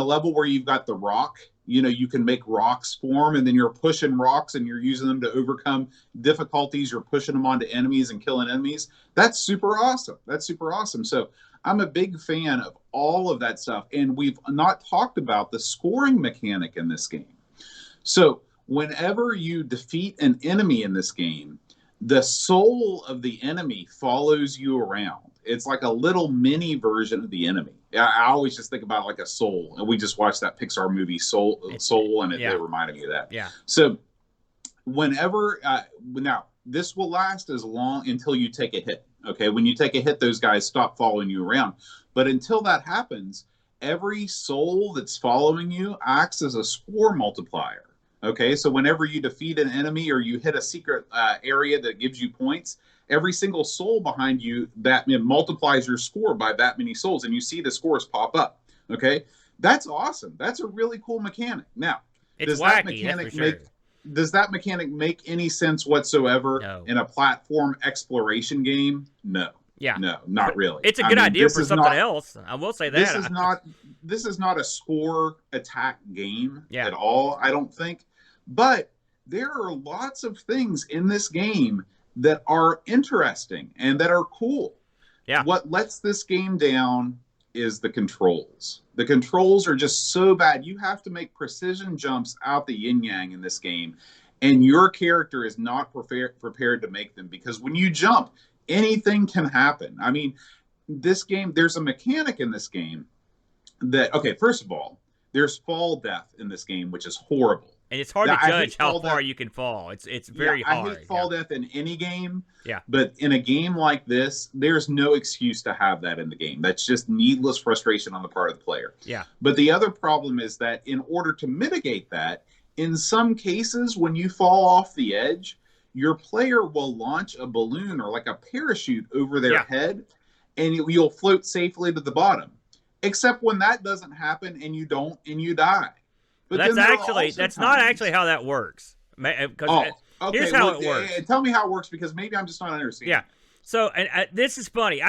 level where you've got the rock. You can make rocks form, and then you're pushing rocks and you're using them to overcome difficulties. You're pushing them onto enemies and killing enemies. That's super awesome. So I'm a big fan of all of that stuff. And we've not talked about the scoring mechanic in this game. So whenever you defeat an enemy in this game, the soul of the enemy follows you around. It's like a little mini version of the enemy. I always just think about it like a soul. And we just watched that Pixar movie Soul, and it reminded me of that. Yeah. So whenever, now this will last as long until you take a hit. Okay. When you take a hit, those guys stop following you around. But until that happens, every soul that's following you acts as a score multiplier. Okay. So whenever you defeat an enemy or you hit a secret area that gives you points, every single soul behind you that multiplies your score by that many souls, and you see the scores pop up. Okay, that's awesome. That's a really cool mechanic. Now, does that mechanic make any sense whatsoever in a platform exploration game? No. Yeah. No, not really. It's a good idea for something else. I will say that. This is not a score attack game at all, I don't think. But there are lots of things in this game that are interesting and that are cool. Yeah. What lets this game down is the controls. The controls are just so bad. You have to make precision jumps out the yin-yang in this game, and your character is not prepared to make them, because when you jump, anything can happen. I mean, this game, there's a mechanic in this game that, okay, first of all, there's fall death in this game, which is horrible. And it's hard to judge how far you can fall. It's very hard. I hate fall death in any game. Yeah. But in a game like this, there's no excuse to have that in the game. That's just needless frustration on the part of the player. Yeah. But the other problem is that in order to mitigate that, in some cases, when you fall off the edge, your player will launch a balloon or like a parachute over their head, and you'll float safely to the bottom. Except when that doesn't happen and you don't, and you die. But that's not actually how that works. Okay. Here's how it works. Tell me how it works, because maybe I'm just not understanding. Yeah. So, and this is funny.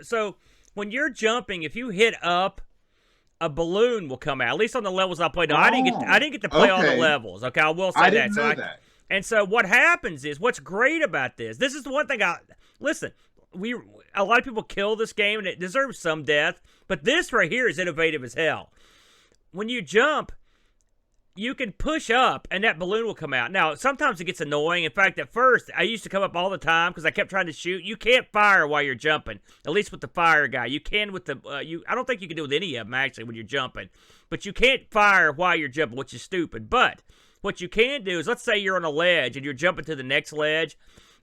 So when you're jumping, if you hit up, a balloon will come out. At least on the levels I played. I didn't get to play all the levels. Okay, I will say I that. Didn't know that. And so what happens is, what's great about this. This is the one thing listen. A lot of people kill this game and it deserves some death, but this right here is innovative as hell. When you jump, you can push up and that balloon will come out. Now, sometimes it gets annoying. In fact, at first, I used to come up all the time because I kept trying to shoot. You can't fire while you're jumping, at least with the fire guy. You can with the, I don't think you can do with any of them, actually, when you're jumping. But you can't fire while you're jumping, which is stupid. But what you can do is, let's say you're on a ledge and you're jumping to the next ledge,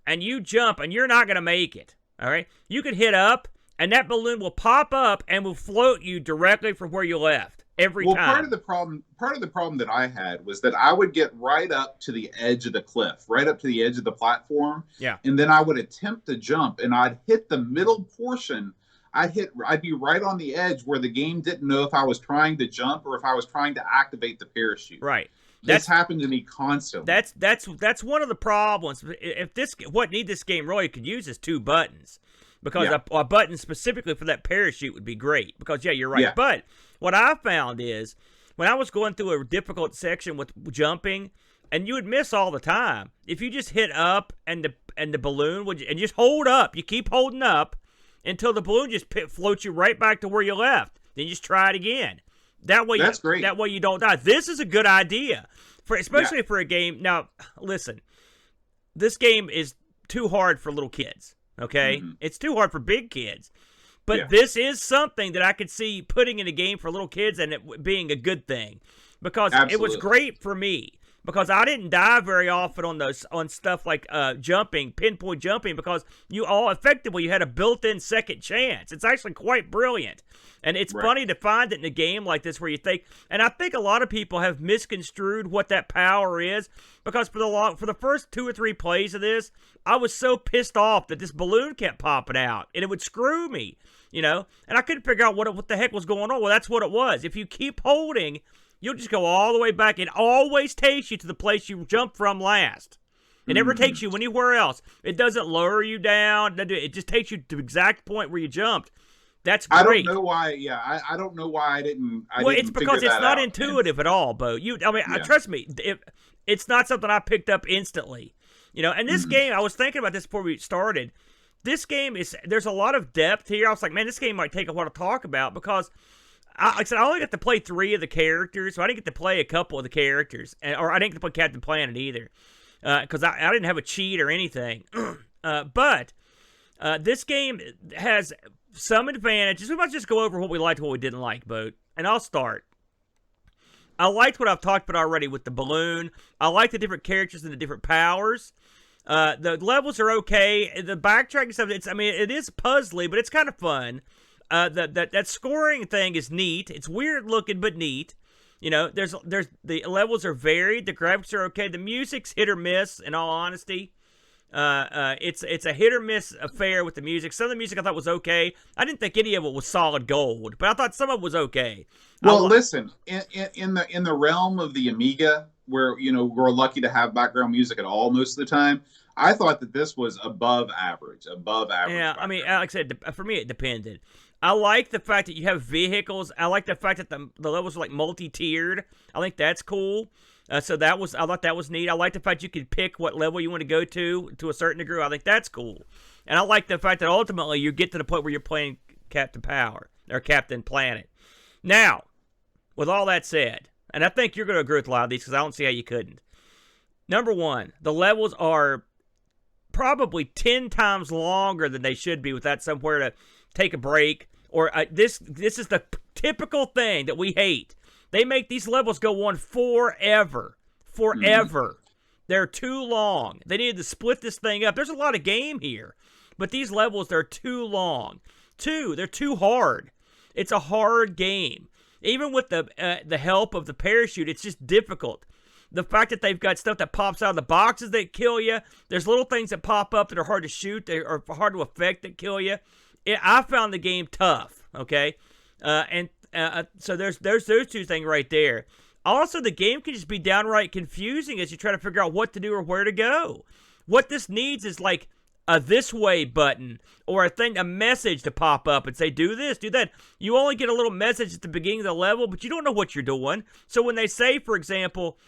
and you jump and you're not going to make it, all right? You can hit up, and that balloon will pop up and will float you directly from where you left. Every time. Part of the problem that I had was that I would get right up to the edge of the cliff, right up to the edge of the platform. Yeah. And then I would attempt to jump, and I'd hit the middle portion. I'd be right on the edge where the game didn't know if I was trying to jump or if I was trying to activate the parachute. Right. That's happened to me constantly. That's one of the problems. What this game really could use is 2 buttons, because a button specifically for that parachute would be great. Because you're right. Yeah. But what I found is when I was going through a difficult section with jumping, and you would miss all the time, if you just hit up and the balloon would, and just hold up, you keep holding up until the balloon just floats you right back to where you left. Then you just try it again. That's great. That way you don't die. This is a good idea, especially for a game. Now, listen, this game is too hard for little kids, okay? Mm-hmm. It's too hard for big kids. But this is something that I could see putting in a game for little kids and it being a good thing, because it was great for me. Because I didn't die very often on stuff like pinpoint jumping, because you had a built-in second chance. It's actually quite brilliant. And it's funny to find it in a game like this where you think, and I think a lot of people have misconstrued what that power is, because for the first 2 or 3 plays of this, I was so pissed off that this balloon kept popping out, and it would screw me, and I couldn't figure out what the heck was going on. Well, that's what it was. If you keep holding, you'll just go all the way back. It always takes you to the place you jumped from last. It never takes you anywhere else. It doesn't lower you down. It just takes you to the exact point where you jumped. That's great. I don't know why. Yeah, I don't know why I didn't. It's because it's not intuitive at all, Bo. Trust me. It's not something I picked up instantly. And this game, I was thinking about this before we started. This game there's a lot of depth here. I was like, man, this game might take a while to talk about, because like I said, I only got to play 3 of the characters, so I didn't get to play a couple of the characters, or I didn't get to play Captain Planet either, because I didn't have a cheat or anything. But this game has some advantages. We might just go over what we liked and what we didn't like, Boat. And I'll start. I liked what I've talked about already with the balloon. I like the different characters and the different powers. The levels are okay. The backtracking stuff, it is puzzly, but it's kind of fun. That scoring thing is neat. It's weird looking, but neat. There's the levels are varied. The graphics are okay. The music's hit or miss, in all honesty. It's a hit or miss affair with the music. Some of the music I thought was okay. I didn't think any of it was solid gold, but I thought some of it was okay. Well, listen, in the realm of the Amiga, where we're lucky to have background music at all most of the time, I thought that this was above average. Yeah, like I said, for me it depended. I like the fact that you have vehicles. I like the fact that the levels are like multi-tiered. I think that's cool. I thought that was neat. I like the fact you could pick what level you want to go to a certain degree. I think that's cool. And I like the fact that ultimately you get to the point where you're playing Captain Power or Captain Planet. Now, with all that said, and I think you're going to agree with a lot of these because I don't see how you couldn't. Number 1, the levels are probably 10 times longer than they should be without somewhere to take a break. Or this is the typical thing that we hate. They make these levels go on forever. They're too long. They needed to split this thing up. There's a lot of game here, but these levels, they're too long. 2, they're too hard. It's a hard game. Even with the help of the parachute, it's just difficult. The fact that they've got stuff that pops out of the boxes that kill you. There's little things that pop up that are hard to shoot, that are hard to affect, that kill you. I found the game tough, okay? So there's those 2 things right there. Also, the game can just be downright confusing as you try to figure out what to do or where to go. What this needs is like a this way button or a message to pop up and say, do this, do that. You only get a little message at the beginning of the level, but you don't know what you're doing. So when they say, for example,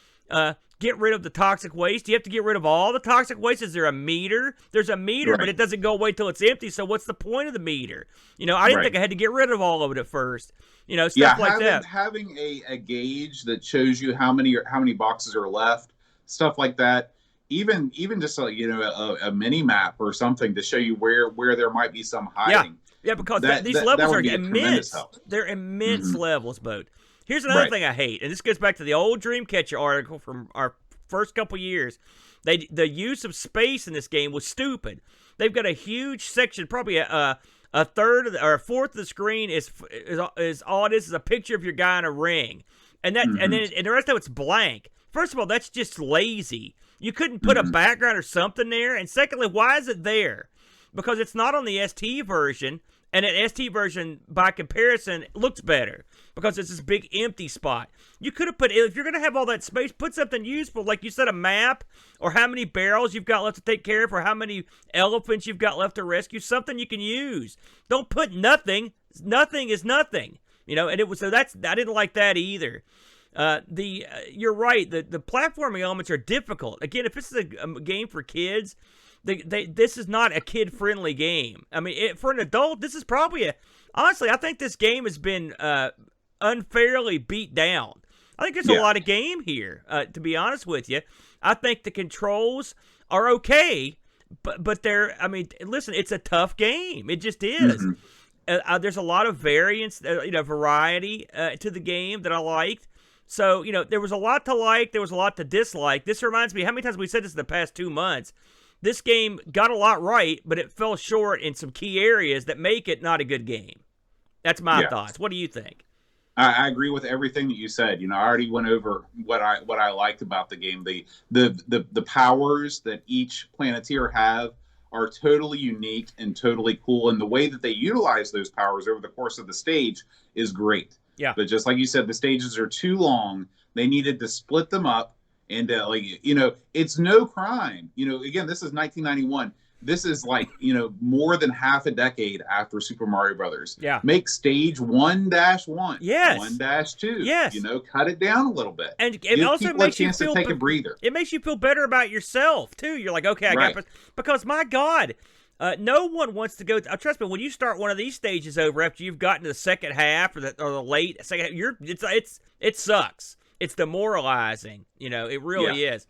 get rid of the toxic waste, you have to get rid of all the toxic waste. Is there a meter? There's a meter, right, but it doesn't go away till it's empty. So what's the point of the meter? I didn't think I had to get rid of all of it at first. Stuff like that. Having a gauge that shows you how many boxes are left, stuff like that. Even just a mini map or something to show you where there might be some hiding. Yeah, because these levels are immense. They're immense levels, Boat. Here's another thing I hate, and this goes back to the old Dreamcatcher article from our first couple years. The use of space in this game was stupid. They've got a huge section, probably a third or a fourth of the screen is all it is a picture of your guy in a ring, and then the rest of it's blank. First of all, that's just lazy. You couldn't put a background or something there, and secondly, why is it there? Because it's not on the ST version, And an ST version, by comparison, looks better because it's this big empty spot. You could have put, if you're going to have all that space, put something useful, like you said, a map, or how many barrels you've got left to take care of, or how many elephants you've got left to rescue, something you can use. Don't put nothing. Nothing is nothing. And it was, so I didn't like that either. You're right, the platforming elements are difficult. Again, if this is a game for kids, this is not a kid-friendly game. I mean, for an adult, this is probably honestly, I think this game has been unfairly beat down. I think there's a lot of game here, to be honest with you. I think the controls are okay, but listen, it's a tough game. It just is. Mm-hmm. There's a lot of variance, variety to the game that I liked. So, there was a lot to like, there was a lot to dislike. This reminds me, how many times we said this in the past 2 months? This game got a lot right, but it fell short in some key areas that make it not a good game. That's my thoughts. What do you think? I agree with everything that you said. I already went over what I liked about the game. The powers that each Planeteer have are totally unique and totally cool, and the way that they utilize those powers over the course of the stage is great. Yeah. But just like you said, the stages are too long. They needed to split them up. And, it's no crime. Again, this is 1991. This is more than half a decade after Super Mario Brothers. Yeah. Make stage 1-1. Yes. 1-2. Yes. Cut it down a little bit. And it also makes you feel to take a breather. It makes you feel better about yourself, too. You're like, okay, I got because my God, no one wants to go. Trust me, when you start one of these stages over after you've gotten to the second half or the late second half, it sucks. It's demoralizing, it really is.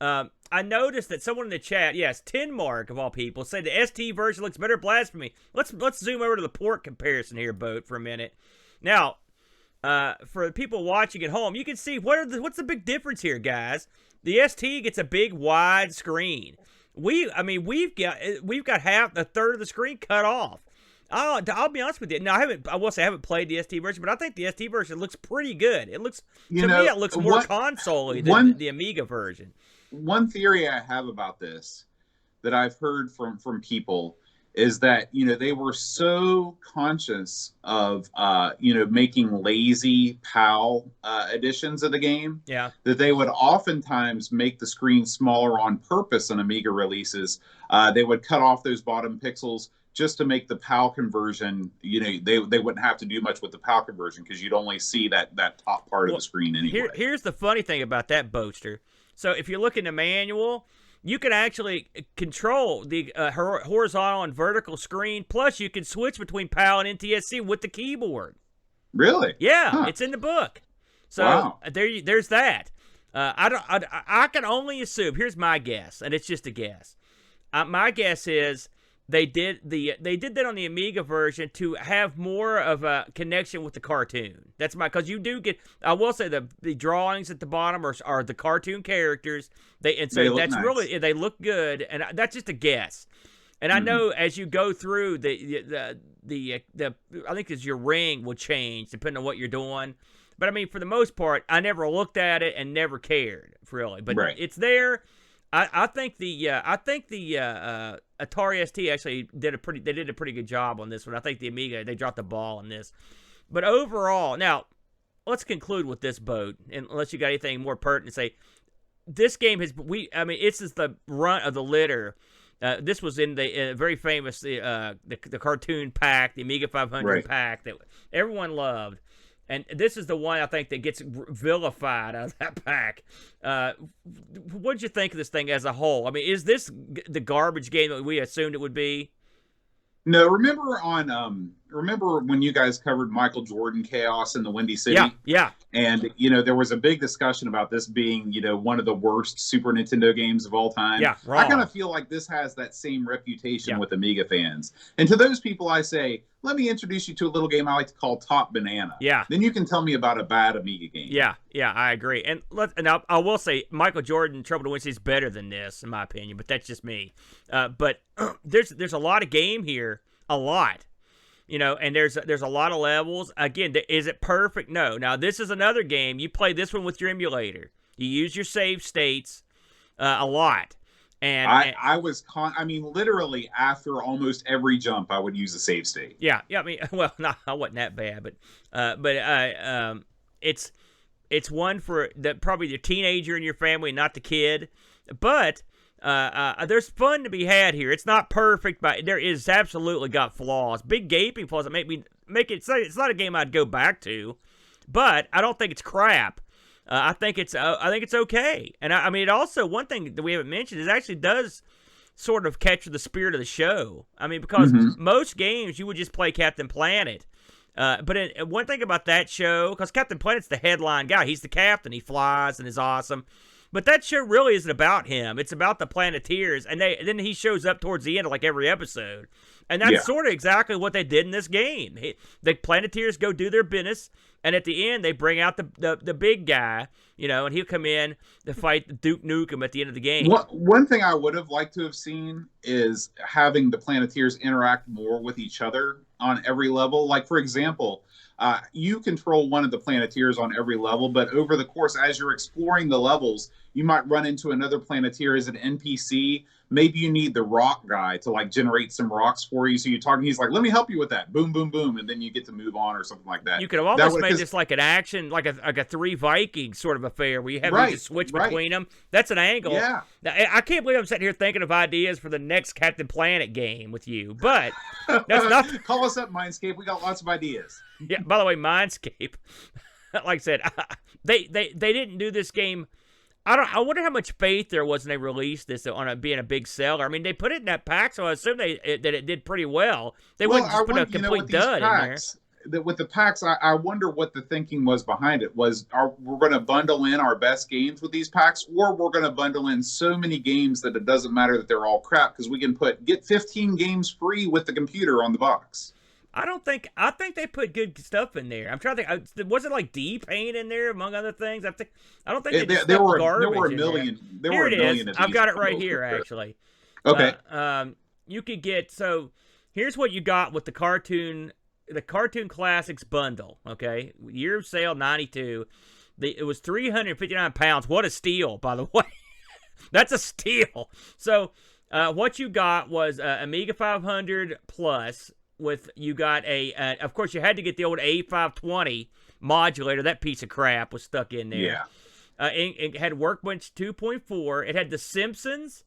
I noticed that someone in the chat, yes, Mark of all people, said the ST version looks better. Blasphemy. Let's zoom over to the port comparison here, Boat, for a minute. Now, for the people watching at home, you can see what's the big difference here, guys. The ST gets a big wide screen. We've got half, a third of the screen cut off. I'll be honest with you. Now, I will say I haven't played the ST version, but I think the ST version looks pretty good. It looks to me it looks more console-y than the Amiga version. One theory I have about this that I've heard from people is that they were so conscious of making lazy PAL editions of the game that they would oftentimes make the screen smaller on purpose on Amiga releases. They would cut off those bottom pixels just to make the PAL conversion, they wouldn't have to do much with the PAL conversion because you'd only see that top part of the screen anyway. Here's the funny thing about that, Boaster. So if you look in the manual, you can actually control the horizontal and vertical screen. Plus, you can switch between PAL and NTSC with the keyboard. Really? Yeah, It's in the book. So there's that. I can only assume. Here's my guess, and it's just a guess. My guess is they did that on the Amiga version to have more of a connection with the cartoon. That's because you do get. I will say the drawings at the bottom are the cartoon characters. That's nice. Really, they look good, and that's just a guess. And I know as you go through the I think as your ring will change depending on what you're doing. But I mean, for the most part, I never looked at it and never cared really. But it's there. I think the Atari ST actually did a pretty good job on this one. I think the Amiga, they dropped the ball on this. But overall, now let's conclude with this, Boat, unless you got anything more pertinent to say. This game this is the runt of the litter. This was in the very famous the cartoon pack, the Amiga 500 pack that everyone loved. And this is the one I think that gets vilified out of that pack. What did you think of this thing as a whole? I mean, is this the garbage game that we assumed it would be? No, remember when you guys covered Michael Jordan Chaos in the Windy City? Yeah. And, there was a big discussion about this being, one of the worst Super Nintendo games of all time. Yeah, I kind of feel like this has that same reputation with Amiga fans. And to those people, I say, let me introduce you to a little game I like to call Top Banana. Yeah. Then you can tell me about a bad Amiga game. Yeah, I agree. And I will say, Michael Jordan Trouble to Win is better than this, in my opinion, but that's just me. But there's a lot of game here, a lot. And there's a lot of levels. Again, is it perfect? No. Now, this is another game. You play this one with your emulator. You use your save states a lot. And I was I mean, literally after almost every jump, I would use a save state. Yeah. I mean, well, no, I wasn't that bad, but it's one for probably the teenager in your family, not the kid. But there's fun to be had here. It's not perfect, but there is absolutely got flaws, big gaping flaws that make it. It's not a game I'd go back to, but I don't think it's crap. I think it's okay. And I mean, it also, one thing that we haven't mentioned is it actually does sort of capture the spirit of the show. I mean, because most games you would just play Captain Planet. But one thing about that show, because Captain Planet's the headline guy, he's the captain, he flies and is awesome. But that show really isn't about him. It's about the Planeteers, and then he shows up towards the end of like every episode. And that's sort of exactly what they did in this game. The Planeteers go do their business, and at the end they bring out the big guy, and he'll come in to fight Duke Nukem at the end of the game. One thing I would have liked to have seen is having the Planeteers interact more with each other on every level. Like, for example, you control one of the Planeteers on every level, but over the course, as you're exploring the levels, you might run into another Planeteer as an NPC. Maybe you need the rock guy to like generate some rocks for you. So you're talking, he's like, let me help you with that. Boom, boom, boom. And then you get to move on or something like that. You could have almost made this like an action, like a Three Vikings sort of affair where you have to switch between them. That's an angle. Yeah. Now, I can't believe I'm sitting here thinking of ideas for the next Captain Planet game with you, but that's not. Call us up, Mindscape. We got lots of ideas. Yeah. By the way, Mindscape, like I said, they didn't do this game. I wonder how much faith there was when they released this on being a big seller. I mean, they put it in that pack, so I assume that it did pretty well. They wouldn't just put a complete dud in there. With the packs, I wonder what the thinking was behind it. We're going to bundle in our best games with these packs, or we're going to bundle in so many games that it doesn't matter that they're all crap, because we can get 15 games free with the computer on the box. I think they put good stuff in there. I'm trying to think. Was it like D-Paint in there, among other things? I don't think there were a million. Here it is. I've got it right here, actually. Okay. You could get, so here's what you got with the Cartoon Classics Bundle. Okay, year of sale 92. It was 359 pounds. What a steal, by the way. That's a steal. So what you got was Amiga 500 Plus. You got of course, you had to get the old A520 modulator. That piece of crap was stuck in there. Yeah. It had Workbench 2.4. It had The Simpsons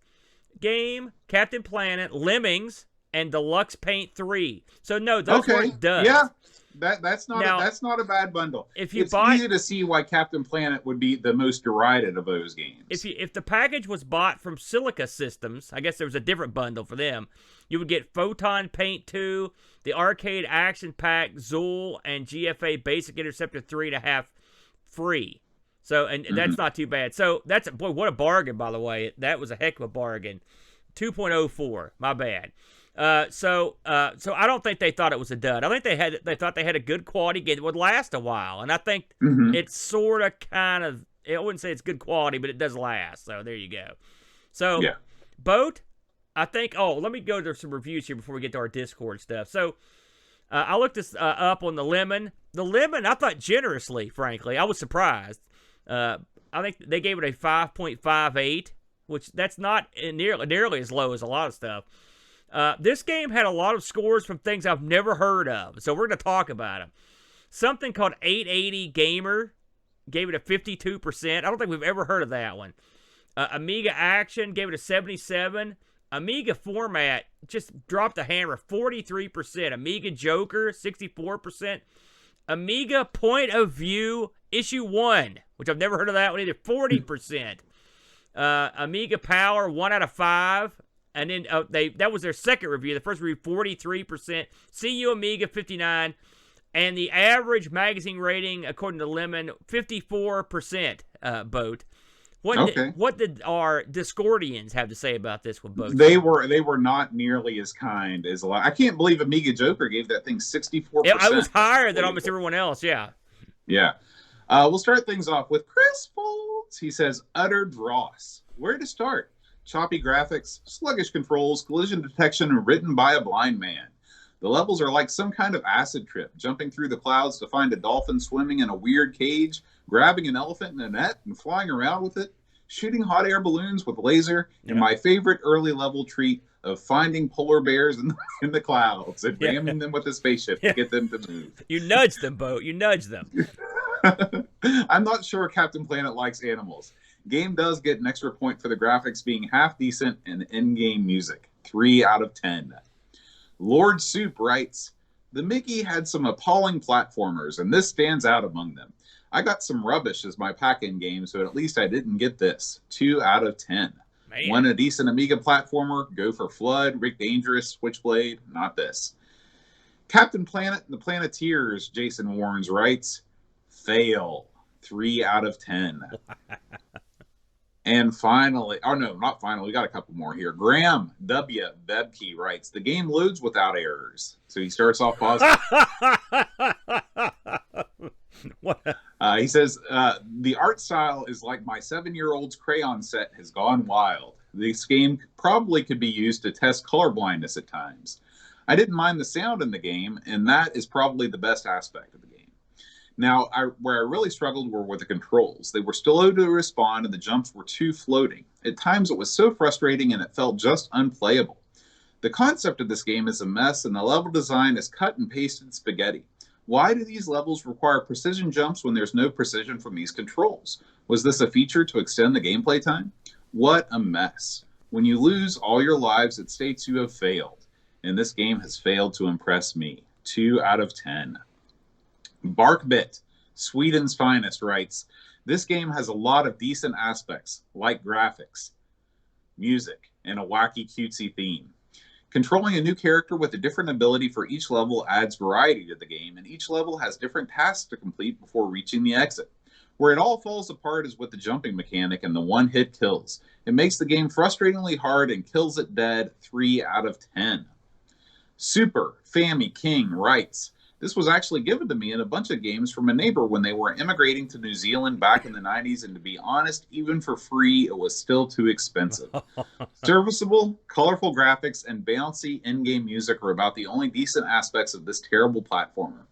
game, Captain Planet, Lemmings, and Deluxe Paint 3. So no, those weren't duds. Yeah. That's not a bad bundle. It's easy to see why Captain Planet would be the most derided of those games. If the package was bought from Silica Systems, I guess there was a different bundle for them. You would get Photon Paint 2, the Arcade Action Pack, Zool, and GFA Basic Interceptor 3.5 free. So, and that's not too bad. So boy, what a bargain, by the way. That was a heck of a bargain. 2.04, my bad. So I don't think they thought it was a dud. I think they thought they had a good quality game that would last a while, and I think it's sort of kind of, I wouldn't say it's good quality, but it does last. So there you go. So Boat, I think. Oh, let me go to some reviews here before we get to our Discord stuff. So I looked this up on the Lemon. The Lemon, I thought generously, frankly, I was surprised. I think they gave it a 5.58, which that's not nearly as low as a lot of stuff. This game had a lot of scores from things I've never heard of, so we're going to talk about them. Something called 880 Gamer gave it a 52%. I don't think we've ever heard of that one. Amiga Action gave it a 77. Amiga Format just dropped the hammer, 43%. Amiga Joker, 64%. Amiga Point of View Issue 1, which I've never heard of that one either, 40%. Amiga Power, 1 out of 5. And then that was their second review. The first review, 43%. CU Amiga, 59%. And the average magazine rating, according to Lemon, 54%, Boat. What did our Discordians have to say about this one, Boat? They were not nearly as kind as a lot. I can't believe Amiga Joker gave that thing 64%. I was higher than almost everyone else, yeah. Yeah. We'll start things off with Chris Foltz. He says, utter dross. Where to start? Choppy graphics, sluggish controls, collision detection, and written by a blind man. The levels are like some kind of acid trip, jumping through the clouds to find a dolphin swimming in a weird cage, grabbing an elephant in a net and flying around with it, shooting hot air balloons with laser, and Yeah. my favorite early level treat of finding polar bears in the clouds and ramming them with a spaceship to get them to move. You nudge them, Bo. You nudge them. I'm not sure Captain Planet likes animals. Game does get an extra point for the graphics being half decent and in-game music. 3 out of 10. Lord Soup writes, the Mickey had some appalling platformers, and this stands out among them. I got some rubbish as my pack-in game, so at least I didn't get this. 2 out of 10. Man. Want a decent Amiga platformer? Go for Flood, Rick Dangerous, Switchblade. Not this. Captain Planet and the Planeteers, Jason Warnes writes, fail. 3 out of 10. And finally, oh no, not finally, we got a couple more here. Graham W. Bebke writes, the game loads without errors. So he starts off positive. He says, the art style is like my 7-year-old's crayon set has gone wild. This game probably could be used to test color blindness at times. I didn't mind the sound in the game, and that is probably the best aspect of the game. Now, where I really struggled were with the controls. They were slow to respond, and the jumps were too floating. At times, it was so frustrating, and it felt just unplayable. The concept of this game is a mess, and the level design is cut and pasted spaghetti. Why do these levels require precision jumps when there's no precision from these controls? Was this a feature to extend the gameplay time? What a mess. When you lose all your lives, it states you have failed. And this game has failed to impress me. 2 out of 10. Barkbit, Sweden's finest, writes, this game has a lot of decent aspects, like graphics, music, and a wacky cutesy theme. Controlling a new character with a different ability for each level adds variety to the game, and each level has different tasks to complete before reaching the exit. Where it all falls apart is with the jumping mechanic and the one-hit kills. It makes the game frustratingly hard and kills it dead. 3 out of 10. Super Fammy King writes, this was actually given to me in a bunch of games from a neighbor when they were immigrating to New Zealand back in the 90s, and to be honest, even for free, it was still too expensive. Serviceable, colorful graphics, and bouncy in-game music are about the only decent aspects of this terrible platformer.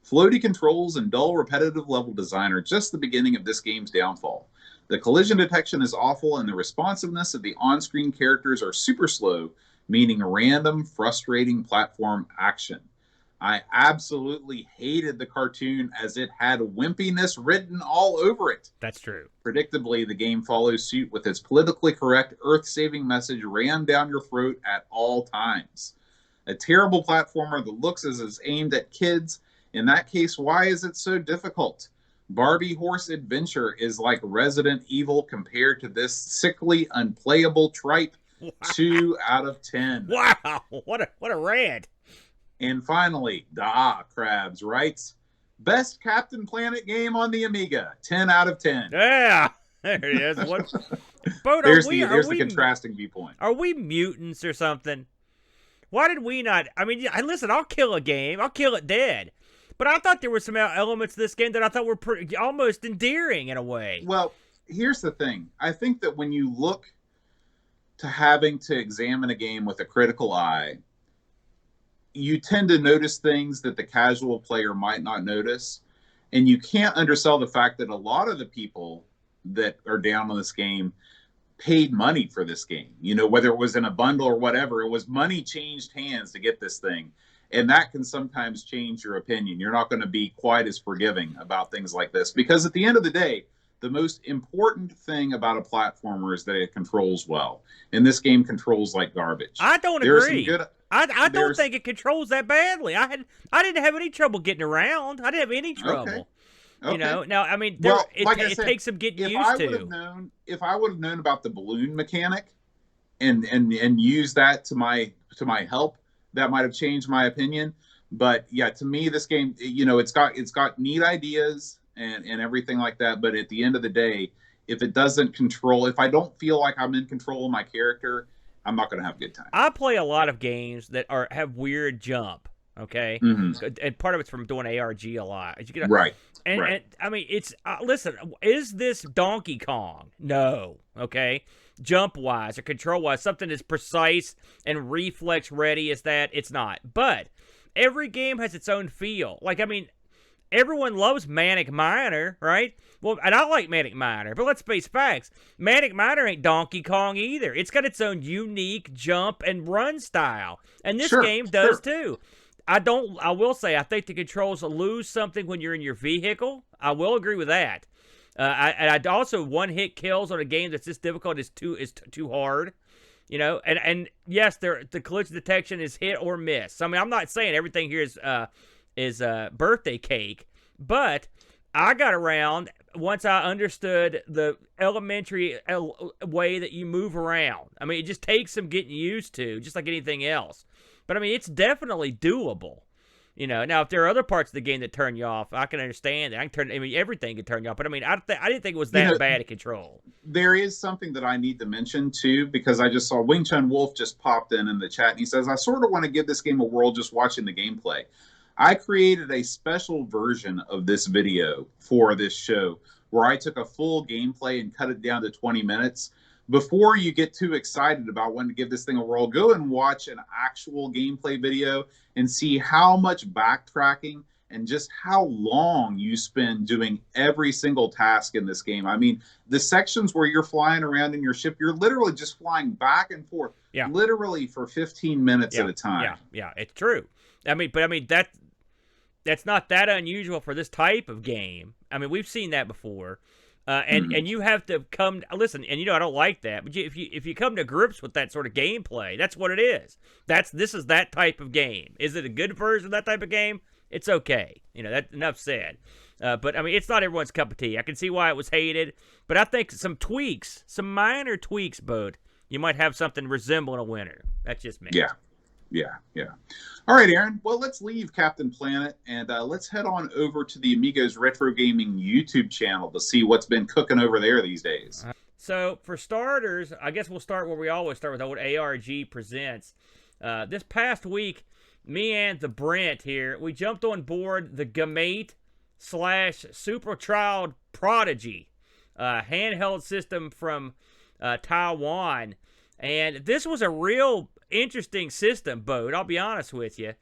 Floaty controls and dull, repetitive level design are just the beginning of this game's downfall. The collision detection is awful, and the responsiveness of the on-screen characters are super slow, meaning random, frustrating platform action. I absolutely hated the cartoon as it had wimpiness written all over it. That's true. Predictably, the game follows suit with its politically correct, earth-saving message rammed down your throat at all times. A terrible platformer that looks as it's aimed at kids. In that case, why is it so difficult? Barbie Horse Adventure is like Resident Evil compared to this sickly, unplayable tripe. Wow. 2 out of 10. Wow, what a rant. And finally, Da Crabs writes, best Captain Planet game on the Amiga. 10 out of 10. Yeah, there it is. What? Bo, there's the contrasting viewpoint. Are we mutants or something? Why did we not? I mean, listen, I'll kill a game. I'll kill it dead. But I thought there were some elements of this game that I thought were almost endearing in a way. Well, here's the thing. I think that when you look to having to examine a game with a critical eye, you tend to notice things that the casual player might not notice. And you can't undersell the fact that a lot of the people that are down on this game paid money for this game. You know, whether it was in a bundle or whatever, it was money changed hands to get this thing. And that can sometimes change your opinion. You're not going to be quite as forgiving about things like this. Because at the end of the day, the most important thing about a platformer is that it controls well. And this game controls like garbage. I don't agree. I don't think it controls that badly. I didn't have any trouble getting around. I didn't have any trouble. Okay. You know, now I mean, it takes some getting used to. If I would have known about the balloon mechanic, and used that to my help, that might have changed my opinion. But yeah, to me, this game, you know, it's got neat ideas and everything like that. But at the end of the day, if it doesn't control, if I don't feel like I'm in control of my character, I'm not going to have a good time. I play a lot of games that have weird jump. Okay, and part of it's from doing ARG a lot. Right. And I mean, it's listen. Is this Donkey Kong? No. Okay. Jump wise or control wise, something as precise and reflex ready as that, it's not. But every game has its own feel. Like, I mean, everyone loves Manic Miner, right? Well, and I like Manic Miner, but let's face facts. Manic Miner ain't Donkey Kong either. It's got its own unique jump and run style, and this game does too. I will say, I think the controls lose something when you're in your vehicle. I will agree with that. I'd also one-hit kills on a game that's this difficult is too hard. You know, and yes, the collision detection is hit or miss. I mean, I'm not saying everything here is birthday cake, but I got around once I understood the elementary way that you move around. I mean, it just takes some getting used to, just like anything else. But I mean, it's definitely doable. You know, now if there are other parts of the game that turn you off, I can understand that. Everything can turn you off. But I mean, I didn't think it was that bad at control. There is something that I need to mention too, because I just saw Wing Chun Wolf just popped in the chat, and he says, I sort of want to give this game a whirl just watching the gameplay. I created a special version of this video for this show where I took a full gameplay and cut it down to 20 minutes. Before you get too excited about wanting to give this thing a whirl, go and watch an actual gameplay video and see how much backtracking and just how long you spend doing every single task in this game. I mean, the sections where you're flying around in your ship, you're literally just flying back and forth, literally for 15 minutes at a time. Yeah, it's true. That's not that unusual for this type of game. I mean, we've seen that before. And you have to listen, and you know I don't like that, but if you come to grips with that sort of gameplay, that's what it is. This is that type of game. Is it a good version of that type of game? It's okay. You know, that enough said. But I mean, it's not everyone's cup of tea. I can see why it was hated, but I think some minor tweaks, Boat, you might have something resembling a winner. That's just me. Yeah. All right, Aaron. Well, let's leave Captain Planet and let's head on over to the Amigos Retro Gaming YouTube channel to see what's been cooking over there these days. So, for starters, I guess we'll start where we always start with old ARG Presents. This past week, me and the Brent here, we jumped on board the Gamate / Super Child Prodigy handheld system from Taiwan. And this was a real interesting system, Boat. I'll be honest with you.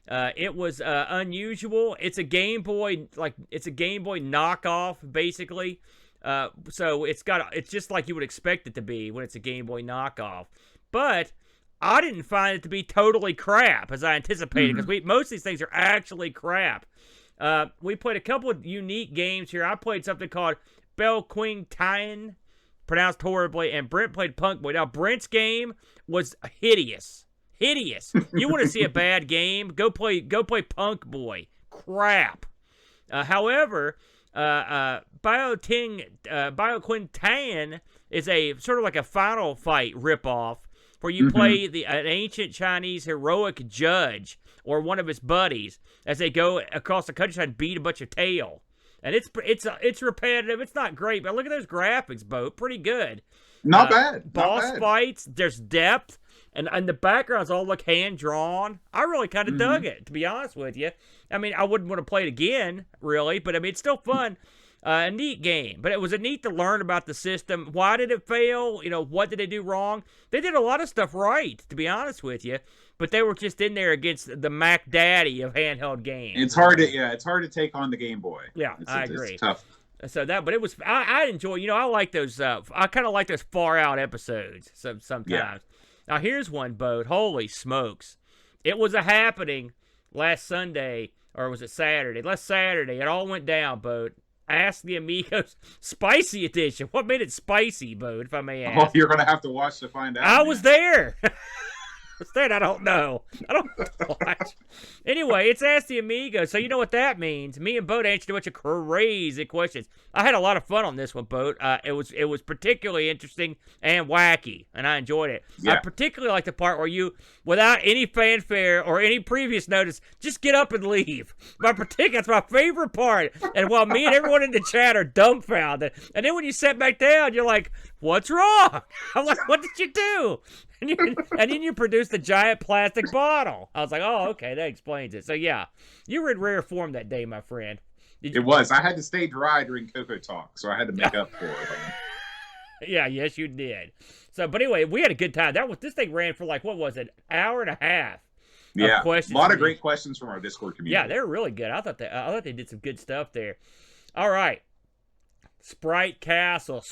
It was unusual. It's a Game Boy, knockoff, basically. So it's just like you would expect it to be when it's a Game Boy knockoff. But I didn't find it to be totally crap as I anticipated, because most of these things are actually crap. We played a couple of unique games here. I played something called Bell Queen Tien, pronounced horribly, and Brent played Punk Boy. Now, Brent's game was hideous. You want to see a bad game? Go play Punk Boy. Crap. However, Bio Queen Tien is a sort of like a Final Fight ripoff where you play an ancient Chinese heroic judge or one of his buddies as they go across the countryside and beat a bunch of tail. And it's repetitive. It's not great, but look at those graphics, Bo. Pretty good. Not bad. Boss fights. There's depth, and the backgrounds all look hand drawn. I really kind of dug it, to be honest with you. I mean, I wouldn't want to play it again, really, but I mean, it's still fun. A neat game, but it was neat to learn about the system. Why did it fail? You know, what did they do wrong? They did a lot of stuff right, to be honest with you, but they were just in there against the Mac Daddy of handheld games. It's hard to take on the Game Boy. Yeah, I agree. It's tough. So that, but it was, I enjoy, you know, I like those, I kind of like those far out episodes sometimes. Yeah. Now here's one, Boat. Holy smokes. It was a happening last Sunday, or was it Saturday? Last Saturday, it all went down, Boat. Ask the Amigos Spicy Edition. What made it spicy, Boat, if I may ask? Oh, you're going to have to watch to find out. I was there. I don't know. I don't watch. Anyway, it's Ask the Amigos, so you know what that means. Me and Boat answered a bunch of crazy questions. I had a lot of fun on this one, Boat. It was particularly interesting and wacky, and I enjoyed it. Yeah. I particularly like the part where you, without any fanfare or any previous notice, just get up and leave. That's my favorite part. And while me and everyone in the chat are dumbfounded, and then when you sit back down, you're like, "What's wrong?" I'm like, "What did you do?" And then you produced a giant plastic bottle. I was like, oh, okay, that explains it. So, yeah, you were in rare form that day, my friend. It was. I had to stay dry during Cocoa Talk, so I had to make up for it. Yeah, yes, you did. So, but anyway, we had a good time. This thing ran for like, what was it, hour and a half. Yeah, questions. A lot of great questions from our Discord community. Yeah, they're really good. I thought they did some good stuff there. All right. Sprite Castle.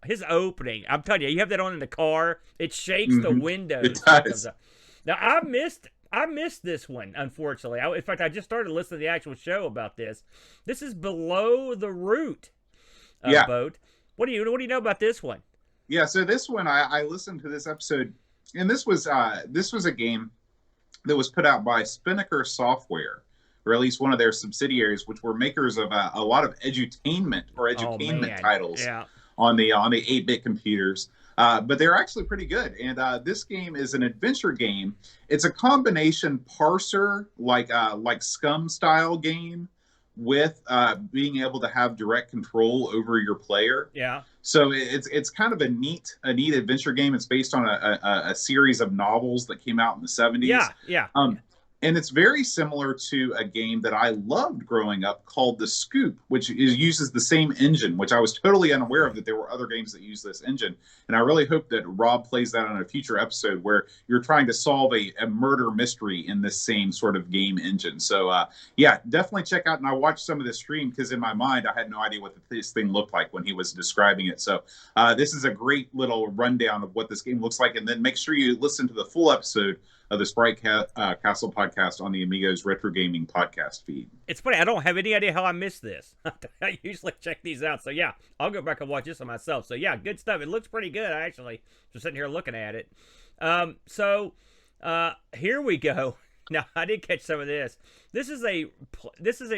His opening. I'm telling you, you have that on in the car. It shakes the windows. It does. Now, I missed this one, unfortunately. In fact, I just started listening to the actual show about this. This is Below the Root boat. What do you know about this one? Yeah, so this one, I listened to this episode, and this was a game that was put out by Spinnaker Software, or at least one of their subsidiaries, which were makers of a lot of edutainment titles on the 8-bit computers. But they're actually pretty good. And this game is an adventure game. It's a combination parser, like Scum style game, with being able to have direct control over your player. Yeah. So it's kind of a neat adventure game. It's based on a series of novels that came out in the 70s. Yeah. And it's very similar to a game that I loved growing up called The Scoop, which uses the same engine, which I was totally unaware of that there were other games that use this engine. And I really hope that Rob plays that on a future episode where you're trying to solve a murder mystery in this same sort of game engine. So, yeah, definitely check out. And I watched some of the stream because in my mind, I had no idea what this thing looked like when he was describing it. So this is a great little rundown of what this game looks like. And then make sure you listen to the full episode of the Sprite Castle podcast on the Amigos Retro Gaming podcast feed. It's funny. I don't have any idea how I missed this. I usually check these out. So, yeah, I'll go back and watch this on myself. So, yeah, good stuff. It looks pretty good, actually, just sitting here looking at it. Here we go. Now, I did catch some of this. This is a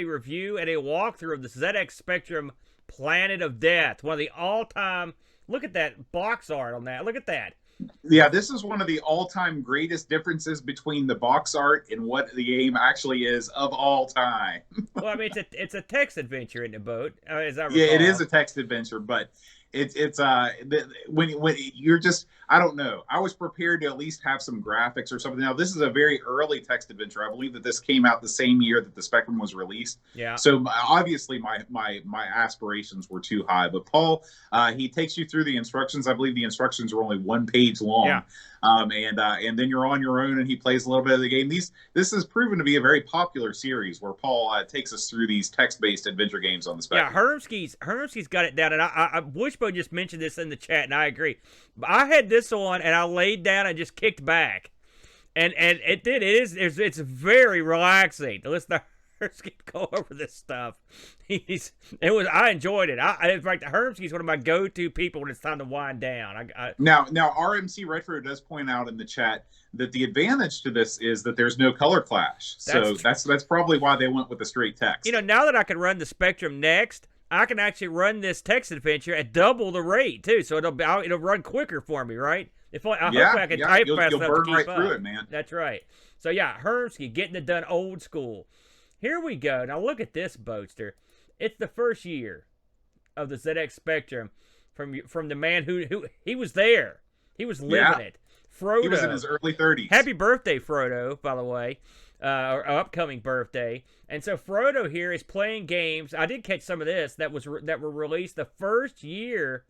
review and a walkthrough of the ZX Spectrum Planet of Death, one of the all-time. Look at that box art on that. Look at that. Yeah, this is one of the all-time greatest differences between the box art and what the game actually is of all time. Well, I mean, it's a text adventure in the boat, as I recall. Yeah, it is a text adventure, but when you're just, I don't know. I was prepared to at least have some graphics or something. Now, this is a very early text adventure. I believe that this came out the same year that the Spectrum was released. Yeah. So obviously my aspirations were too high. But Paul, he takes you through the instructions. I believe the instructions are only 1 page long. Yeah. And then you're on your own, and he plays a little bit of the game. This has proven to be a very popular series where Paul takes us through these text-based adventure games on the Spectrum. Yeah, Hermsky's got it down, and I Wishbone just mentioned this in the chat, and I agree. But I had this on, and I laid down and just kicked back, and it did. It's very relaxing to listen to Hermsky go over this stuff. I enjoyed it. In fact, Hermsky's one of my go-to people when it's time to wind down. Now RMC Retro does point out in the chat that the advantage to this is that there's no color clash. That's probably why they went with the straight text. Now that I can run the Spectrum Next, I can actually run this text adventure at double the rate too, so it'll run quicker for me, right? Hopefully I can type fast enough to keep up. Through it, man. That's right. So yeah, Hermsky getting it done old school. Here we go. Now look at this boatster. It's the first year of the ZX Spectrum from the man who he was there. He was living it. Frodo. He was in his early 30s. Happy birthday, Frodo, by the way. Or upcoming birthday. And so Frodo here is playing games. I did catch some of this that were released the first year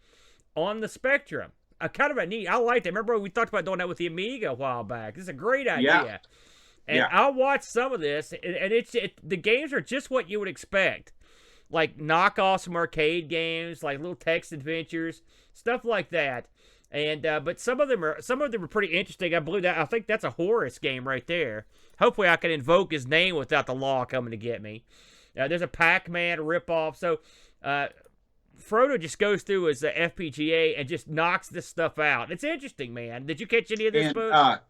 on the Spectrum. Kind of a neat. I liked it. Remember we talked about doing that with the Amiga a while back. This is a great idea. Yeah. And I watched some of this, and the games are just what you would expect. Like knockoffs from arcade games, like little text adventures, stuff like that. And but some of them are pretty interesting. I think that's a Horus game right there. Hopefully I can invoke his name without the law coming to get me. There's a Pac-Man ripoff. So Frodo just goes through his FPGA and just knocks this stuff out. It's interesting, man. Did you catch any of this, folks?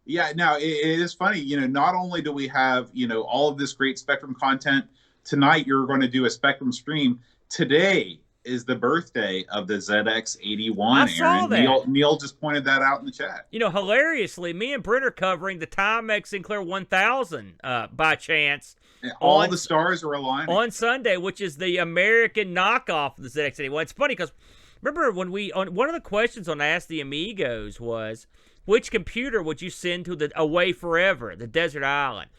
Yeah, no, it is funny. Not only do we have, all of this great Spectrum content, tonight you're going to do a Spectrum stream. Today is the birthday of the ZX81. I saw that. Neil just pointed that out in the chat. Hilariously, me and Brent are covering the Timex Sinclair 1000 by chance. All the stars are aligning. On Sunday, which is the American knockoff of the ZX81. It's funny because remember when one of the questions on Ask the Amigos was, which computer would you send to away forever, the desert island?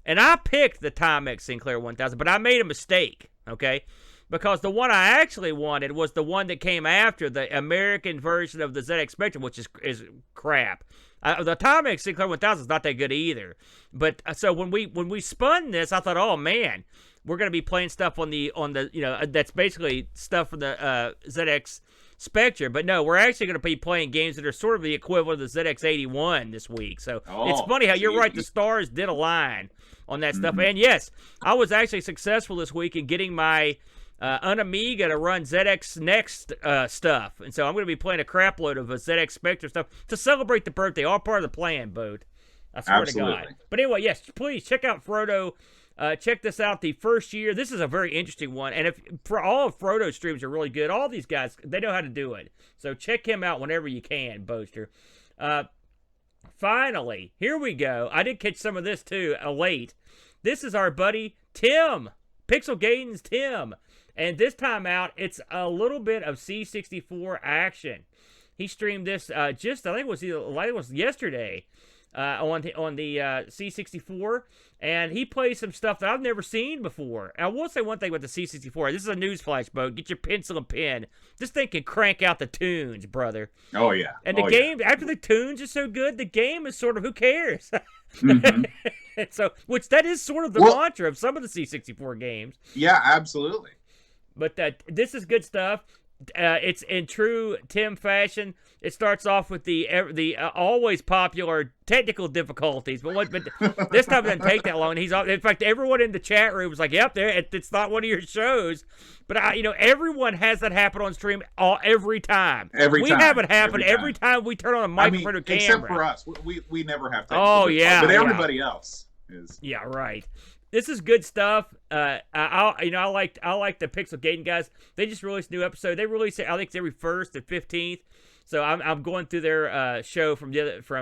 And I picked the Timex Sinclair 1000, but I made a mistake, okay? Because the one I actually wanted was the one that came after the American version of the ZX Spectrum, which is crap. The Atomic Sinclair 1000 is not that good either. But so when we spun this, I thought, oh man, we're gonna be playing stuff on the that's basically stuff from the ZX Spectre. But no, we're actually gonna be playing games that are sort of the equivalent of the ZX81 this week. So it's funny how you're right. The stars did align on that stuff. And yes, I was actually successful this week in getting my Amiga to run ZX Next stuff. And so I'm going to be playing a crap load of ZX Spectre stuff to celebrate the birthday. All part of the plan, Boat. I swear to God. But anyway, yes, please check out Frodo. Check this out, the first year. This is a very interesting one. And for all of Frodo's streams are really good. All these guys, they know how to do it. So check him out whenever you can, Boaster. Finally, here we go. I did catch some of this too, late. This is our buddy Tim, Pixel Gaden's Tim. And this time out, it's a little bit of C64 action. He streamed this I think it was yesterday on the C64, and he plays some stuff that I've never seen before. I will say one thing with the C64. This is a newsflash, Boat. Get your pencil and pen. This thing can crank out the tunes, brother. Oh, yeah. And the game, after the tunes are so good, the game is sort of, who cares? So, which that is sort of the mantra of some of the C64 games. Yeah, absolutely. But this is good stuff. It's in true Tim fashion. It starts off with the always popular technical difficulties, but this time it doesn't take that long. And in fact, everyone in the chat room was like, "Yep, it's not one of your shows." But everyone has that happen on stream every time. We have it happen every time we turn on a microphone or camera. Except for us, we never have to. Oh yeah, but everybody else is. Yeah, right. This is good stuff. I like the Pixel Gaten guys. They just released a new episode. They release it, I think, every 1st and 15th. So I'm going through their show from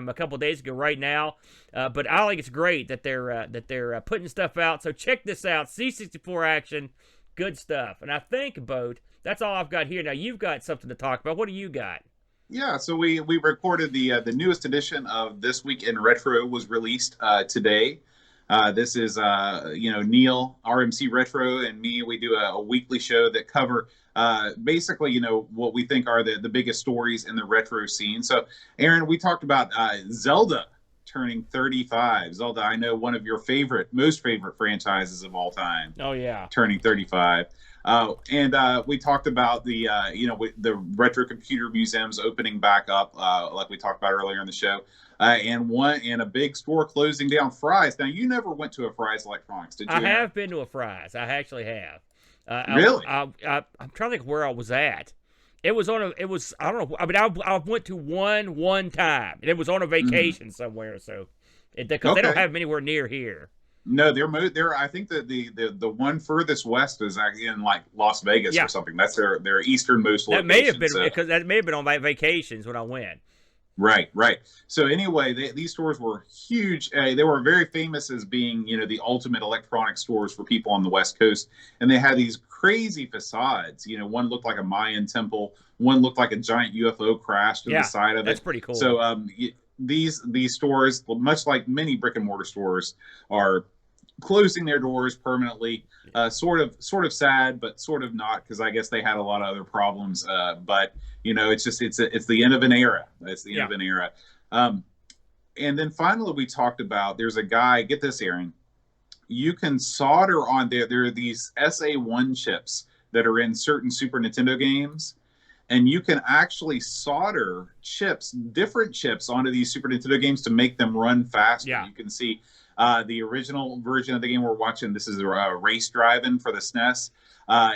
a couple days ago right now. But I think it's great that they're putting stuff out. So check this out. C64 action, good stuff. And I think, Boat, that's all I've got here. Now you've got something to talk about. What do you got? Yeah, so we recorded the newest edition of This Week in Retro was released today. This is, Neil, RMC Retro, and me. We do a weekly show that cover basically, what we think are the biggest stories in the retro scene. So, Aaron, we talked about Zelda turning 35. Zelda, I know, one of your most favorite franchises of all time. Oh, yeah. Turning 35. And we talked about the retro computer museums opening back up, like we talked about earlier in the show. And a big store closing down. Fry's. Now, you never went to a Fry's Electronics, did you? I have been to a Fry's. I actually have. Really? I'm trying to think where I was at. I don't know. I mean, I went to one time, and it was on a vacation somewhere. So, because they don't have them anywhere near here. No, they're. I think that the one furthest west is in like Las Vegas or something. That's their easternmost location. That may have been because that may have been on my vacations when I went. Right. So anyway, these stores were huge. They were very famous as being, the ultimate electronic stores for people on the West Coast. And they had these crazy facades. One looked like a Mayan temple. One looked like a giant UFO crashed to the side of it. That's pretty cool. So these stores, much like many brick and mortar stores, are closing their doors permanently. Sort of sad, but sort of not, because I guess they had a lot of other problems. But it's the end of an era. It's the end of an era. And then finally, we talked about, there's a guy. Get this, Aaron. You can solder on there. There are these SA1 chips that are in certain Super Nintendo games, and you can actually solder different chips onto these Super Nintendo games to make them run faster. Yeah. You can see. The original version of the game we're watching, this is Race Driving for the SNES.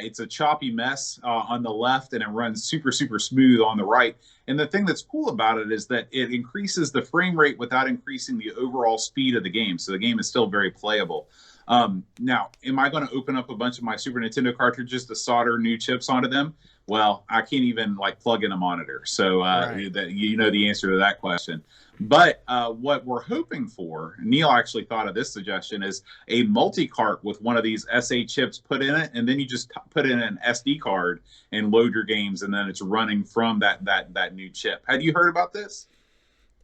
It's a choppy mess on the left, and it runs super, super smooth on the right. And the thing that's cool about it is that it increases the frame rate without increasing the overall speed of the game. So the game is still very playable. Now, am I going to open up a bunch of my Super Nintendo cartridges to solder new chips onto them? Well, I can't even plug in a monitor. So the answer to that question. But what we're hoping for, Neil actually thought of this suggestion, is a multi-cart with one of these SA chips put in it, and then you just put in an SD card and load your games, and then it's running from that new chip. Had you heard about this?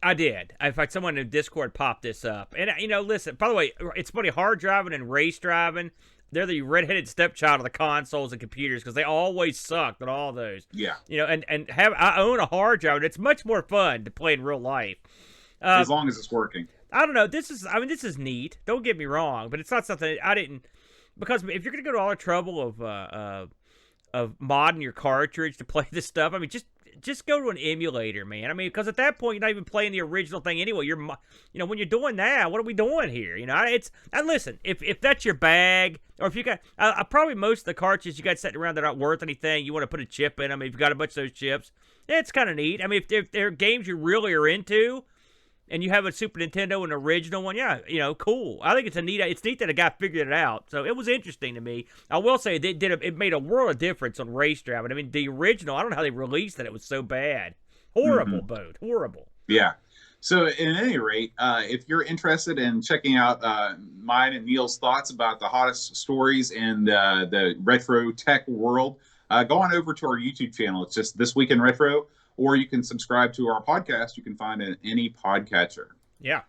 I did. In fact, someone in Discord popped this up. And, listen, by the way, it's funny, hard driving and race driving, they're the redheaded stepchild of the consoles and computers because they always sucked at all those. Yeah. I own a hard drive, and it's much more fun to play in real life. as long as it's working. I don't know. This is neat. Don't get me wrong, but it's not something I didn't, because if you're gonna go to all the trouble of modding your cartridge to play this stuff, I mean, just go to an emulator, man. I mean, because at that point you're not even playing the original thing anyway. When you're doing that, what are we doing here? And listen, if that's your bag, or if you got probably most of the cartridges you got sitting around that aren't worth anything, you want to put a chip in them. If you got a bunch of those chips, it's kind of neat. I mean, if there are games you really are into, and you have a Super Nintendo, an original one, yeah, cool. I think it's neat that a guy figured it out. So it was interesting to me. I will say it made a world of difference on Race Drive. I mean, the original, I don't know how they released it. It was so bad. Horrible, Boat. Horrible. Yeah. So at any rate, if you're interested in checking out mine and Neil's thoughts about the hottest stories in the retro tech world, go on over to our YouTube channel. It's just This Week in Retro. Or you can subscribe to our podcast. You can find it in any podcatcher. Yeah.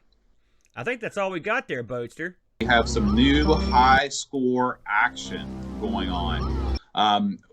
I think that's all we got there, Boatster. We have some new high score action going on.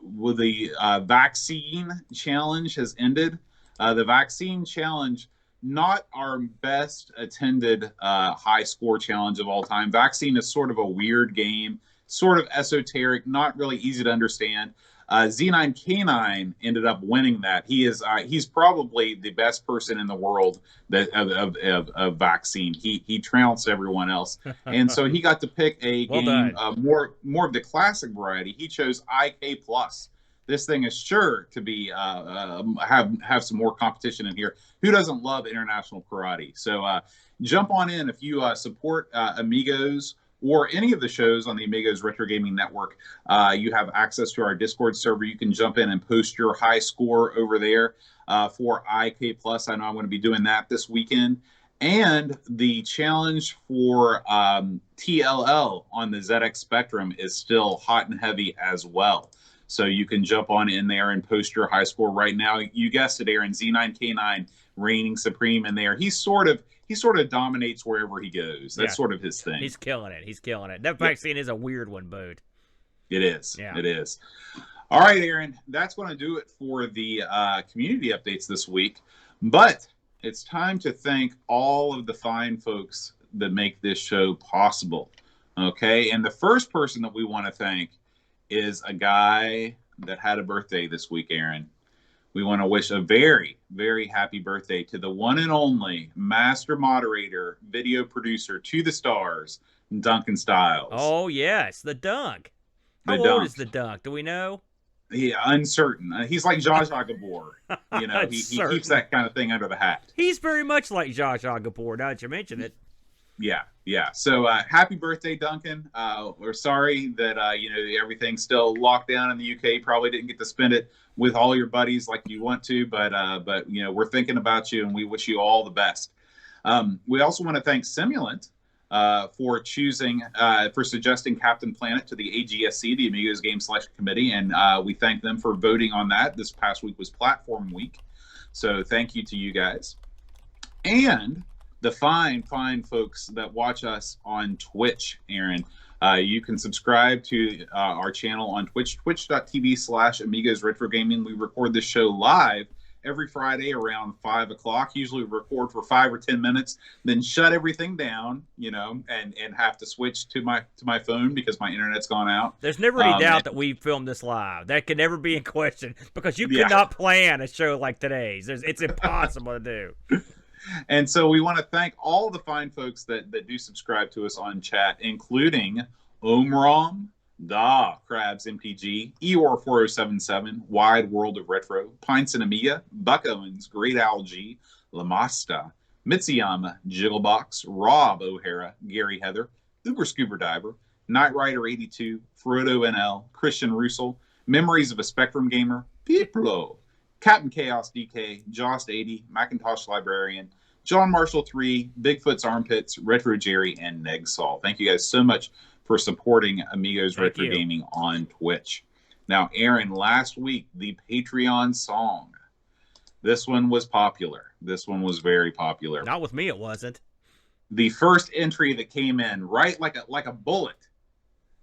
With the vaccine challenge has ended. The vaccine challenge, not our best attended high score challenge of all time. Vaccine is sort of a weird game, sort of esoteric, not really easy to understand. Z9K9 ended up winning that. He's probably the best person in the world of vaccine. He trounced everyone else, and so he got to pick a game more of the classic variety. He chose IK Plus. This thing is sure to be have some more competition in here. Who doesn't love international karate? So jump on in if you support Amigos or any of the shows on the Amigos Retro Gaming Network. You have access to our Discord server. You can jump in and post your high score over there for IK Plus. I know I'm going to be doing that this weekend. And the challenge for TLL on the ZX Spectrum is still hot and heavy as well. So you can jump on in there and post your high score right now. You guessed it, Aaron. Z9K9 reigning supreme in there. He sort of dominates wherever he goes. That's sort of his thing. He's killing it. That vaccine is a weird one, Boat. It is. Yeah. It is. All right, Aaron. That's going to do it for the community updates this week. But it's time to thank all of the fine folks that make this show possible. Okay? And the first person that we want to thank is a guy that had a birthday this week, Aaron. We want to wish a very, very happy birthday to the one and only master moderator, video producer to the stars, Duncan Styles. Oh, yes, the Dunk. How old is the Dunk? Do we know? Yeah, uncertain. He's like Zsa Zsa Gabor. He keeps that kind of thing under the hat. He's very much like Zsa Zsa Gabor, now that you mention it. Yeah. So happy birthday, Duncan. We're sorry that everything's still locked down in the UK. Probably didn't get to spend it with all your buddies like you want to, but we're thinking about you and we wish you all the best. We also want to thank Simulant for suggesting Captain Planet to the AGSC, the Amigos Game Selection Committee, and we thank them for voting on that. This past week was Platform Week, so thank you to you guys. And the fine folks that watch us on Twitch, Aaron. You can subscribe to our channel on Twitch, twitch.tv/Amigos Retro Gaming. We record this show live every Friday around 5 o'clock. Usually we record for 5 or 10 minutes, then shut everything down, and have to switch to my phone because my internet's gone out. There's never any doubt that we filmed this live. That can never be in question because you could not plan a show like today's. It's impossible to do. And so we want to thank all the fine folks that do subscribe to us on chat, including Omrom, Da, Krabs MTG, Eeyore4077, Wide World of Retro, Pints and Amiga, Buck Owens, Great Algae, Lamasta, Mitsuyama, Jigglebox, Rob O'Hara, Gary Heather, Uber Scuba Diver, Knight Rider 82, Frodo NL, Christian Russell, Memories of a Spectrum Gamer, Piplo, Captain Chaos DK, Jost 80, Macintosh Librarian, John Marshall 3, Bigfoot's Armpits, Retro Jerry, and Negsol. Thank you guys so much for supporting Amigos Retro Gaming on Twitch. Now, Aaron, last week, the Patreon song. This one was popular. This one was very popular. Not with me, it wasn't. The first entry that came in, right like a bullet,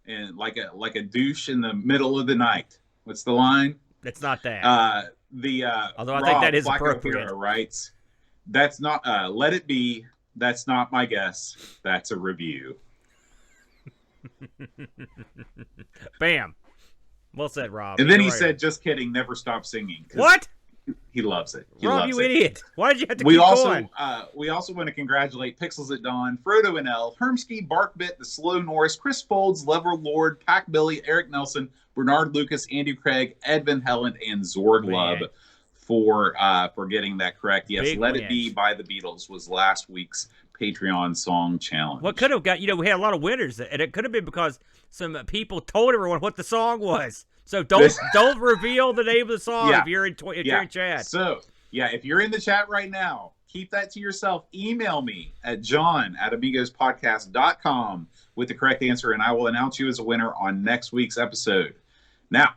and like a douche in the middle of the night. What's the line? It's not that. Although I think that is Black appropriate. O'Hara writes, That's not, let it be. That's not my guess. That's a review. Bam. Well said, Rob. And then he said, just kidding, never stop singing. What? He loves it. Rob, you idiot. Why did you have to keep going? We also want to congratulate Pixels at Dawn, Frodo and Elf, Hermsky, Barkbit, The Slow Norris, Chris Folds, Lever Lord, Pac Billy, Eric Nelson, Bernard Lucas, Andrew Craig, Ed Van Helland, and Zorglub for getting that correct. Yes, Let It Be by the Beatles was last week's Patreon song challenge. What could have got, we had a lot of winners, and it could have been because some people told everyone what the song was. So don't reveal the name of the song if you're in chat. So, if you're in the chat right now, keep that to yourself. Email me at john@amigospodcast.com with the correct answer, and I will announce you as a winner on next week's episode. Now,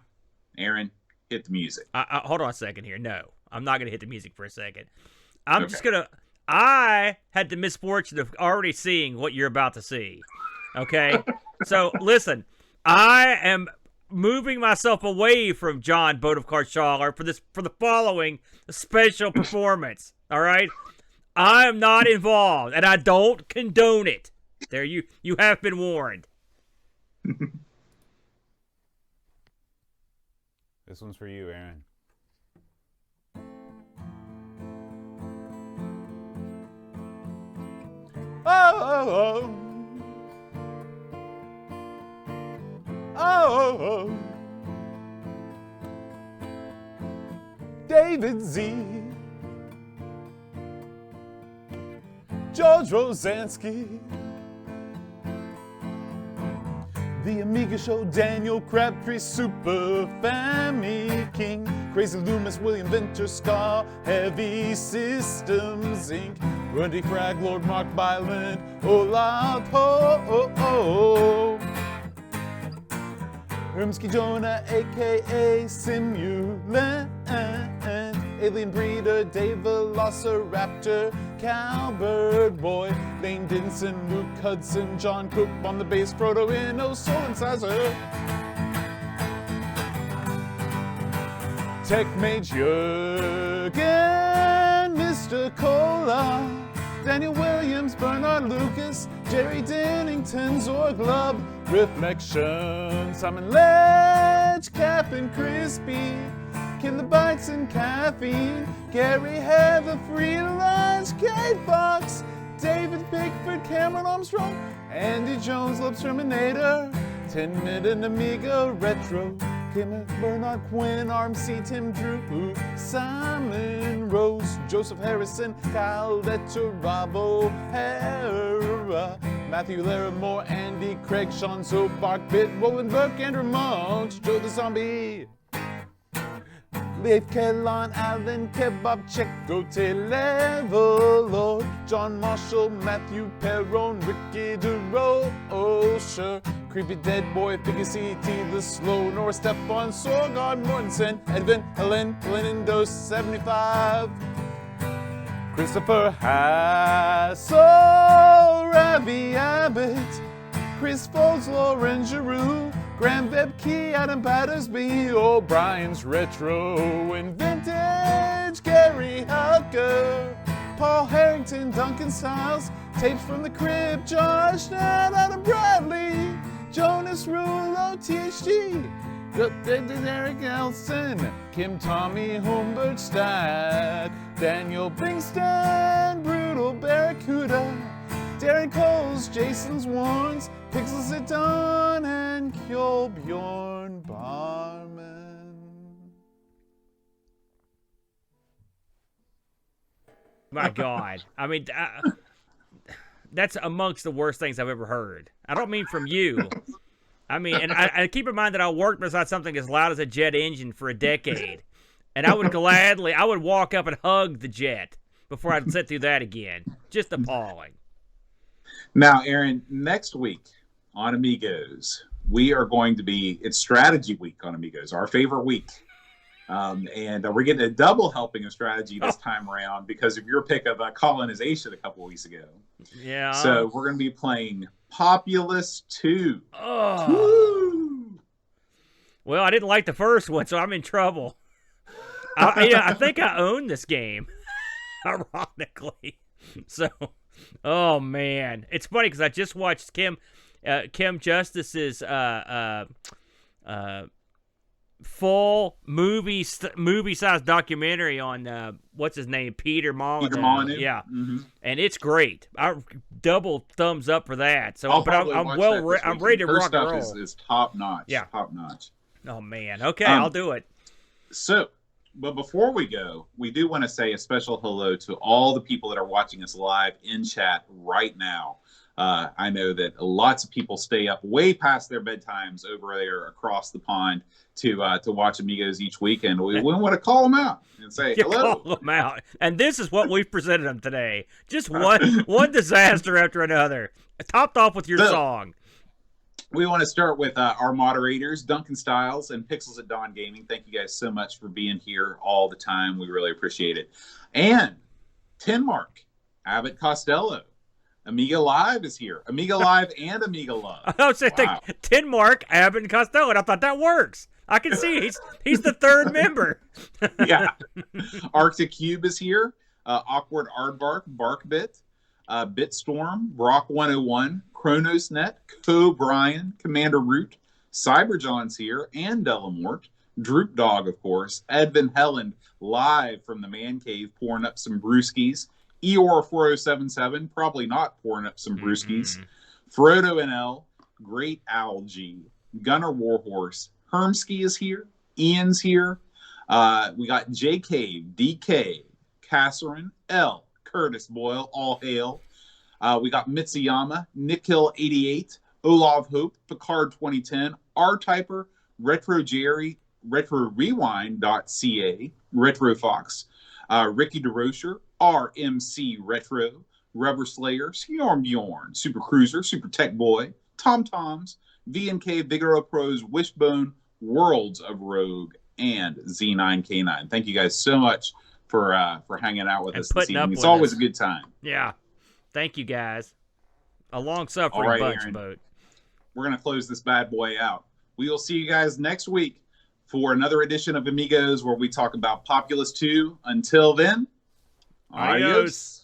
Aaron, hit the music. Hold on a second here. No, I'm not going to hit the music for a second. I had the misfortune of already seeing what you're about to see. Okay? So, listen, I am moving myself away from John Bodovkar Shaw for the following special performance. All right? I am not involved, and I don't condone it. There, you have been warned. This one's for you, Aaron. Oh, David Z, George Rosansky, The Amiga Show, Daniel Crabtree, Super Family King, Crazy Loomis, William Vinter, Ska, Heavy Systems Inc., Rundy Frag, Lord Mark Byland, Olaf Ho, Hermsky Jonah, a.k.a. Simulant, Alien Breeder, Dave Velociraptor, Cowbird Boy, Lane Dinson, Luke Hudson, John Cook on the bass, Frodo Inno, Soul Incisor, Tech Mage Jurgen, Mr. Cola, Daniel Williams, Bernard Lucas, Jerry Dennington, Zorglub, Reflection, Simon Ledge, Captain Crispy, Kilobytes and Caffeine, Gary Heather, Free Lunch, Kate Fox, David Pickford, Cameron Armstrong, Andy Jones, Loves Terminator, 10-Minute Amiga Retro, Kim Bernard Quinn, RMC, Tim Drew, Simon Rose, Joseph Harrison, Kyle Letter, Rob O'Hara, Matthew Larimore, Andy Craig, Sean Soap, Barkbit, Roland Burke, Andrew Monks, Joe the Zombie, Leif Kellon, Alan Kebab, Checo, Level Lord, John Marshall, Matthew Perron, Ricky DeRocher, Creepy Dead Boy, Figure CT, The Slow, Nora Stefan, Sorgard, Mortensen, Edvin, Helen, Lindo 75, Christopher Hassel, Ravi Abbott, Chris Folds, Lauren Giroux, Graham Bebke, Adam Battersby, O'Brien's Retro and Vintage, Gary Hucker, Paul Harrington, Duncan Stiles, Tapes from the Crib, Josh Nat, Adam Bradley, Jonas Rulo, THG, Derek Elson, Kim Tommy, Humbert Stad, Daniel Bingston, Brutal Barracuda, Darren Coles, Jason's Warns, Pixels at Dawn, and Kjolbjorn Barman. My God. I mean, that's amongst the worst things I've ever heard. I don't mean from you. I mean, and I keep in mind that I worked beside something as loud as a jet engine for a decade. And I would walk up and hug the jet before I'd sit through that again. Just appalling. Now, Aaron, next week on Amigos, we are going to be, it's strategy week on Amigos, our favorite week. And we're getting a double helping of strategy this time around because of your pick of colonization a couple weeks ago. Yeah. So we're going to be playing Populous 2. Oh. Woo! Well, I didn't like the first one, so I'm in trouble. I think I own this game. ironically. So, oh man, it's funny because I just watched Kim Justice's full movie-sized documentary on what's his name, Peter Molyneux. Peter Molyneux. Yeah, and it's great. I double thumbs up for that. So, I'm ready to rock and roll. Stuff is top notch. Yeah, top notch. Oh man, okay, I'll do it. So, but before we go, we do want to say a special hello to all the people that are watching us live in chat right now. I know that lots of people stay up way past their bedtimes over there across the pond to watch Amigos each week, and we want to call them out and say hello. Call them out, and this is what we've presented them today. Just one disaster after another, topped off with your song. We want to start with our moderators, Duncan Styles and Pixels at Dawn Gaming. Thank you guys so much for being here all the time. We really appreciate it. And Tenmark, Abbott Costello, Amiga Live is here. Amiga Live and Amiga Love. I was saying, Tenmark, Abbott, and Costello, and I thought that works. I can see he's the third member. Yeah. Arctic Cube is here. Awkward Aardvark, Barkbit, Bitstorm, Brock 101, ChronosNet, Brian, Commander Root, Cyberjohn's here, and Delamort, Droop Dog, of course, Edvin Helland, live from the man cave, pouring up some brewskis, Eeyore 4077, probably not pouring up some brewskis, Frodo NL, Great Algae, Gunner Warhorse, Hermsky is here, Ian's here, we got J Cave, DK, Kasserin, L, Curtis Boyle, all hail. We got Mitsuyama, Nickhill88, Olav Hope, Picard 2010, R-Typer, Retro Jerry, RetroRewind.ca, Retro Fox, Ricky DeRocher, RMC Retro, Rubber Slayer, Bjorn, Super Cruiser, Super Tech Boy, Tom Toms, VNK, Vigoro Pros, Wishbone, Worlds of Rogue, and Z9K9. Thank you guys so much for hanging out with us this evening. It's always a good time. Yeah. Thank you, guys. A long-suffering bunch, Aaron, Boat. We're going to close this bad boy out. We will see you guys next week for another edition of Amigos where we talk about Populous 2. Until then, adios.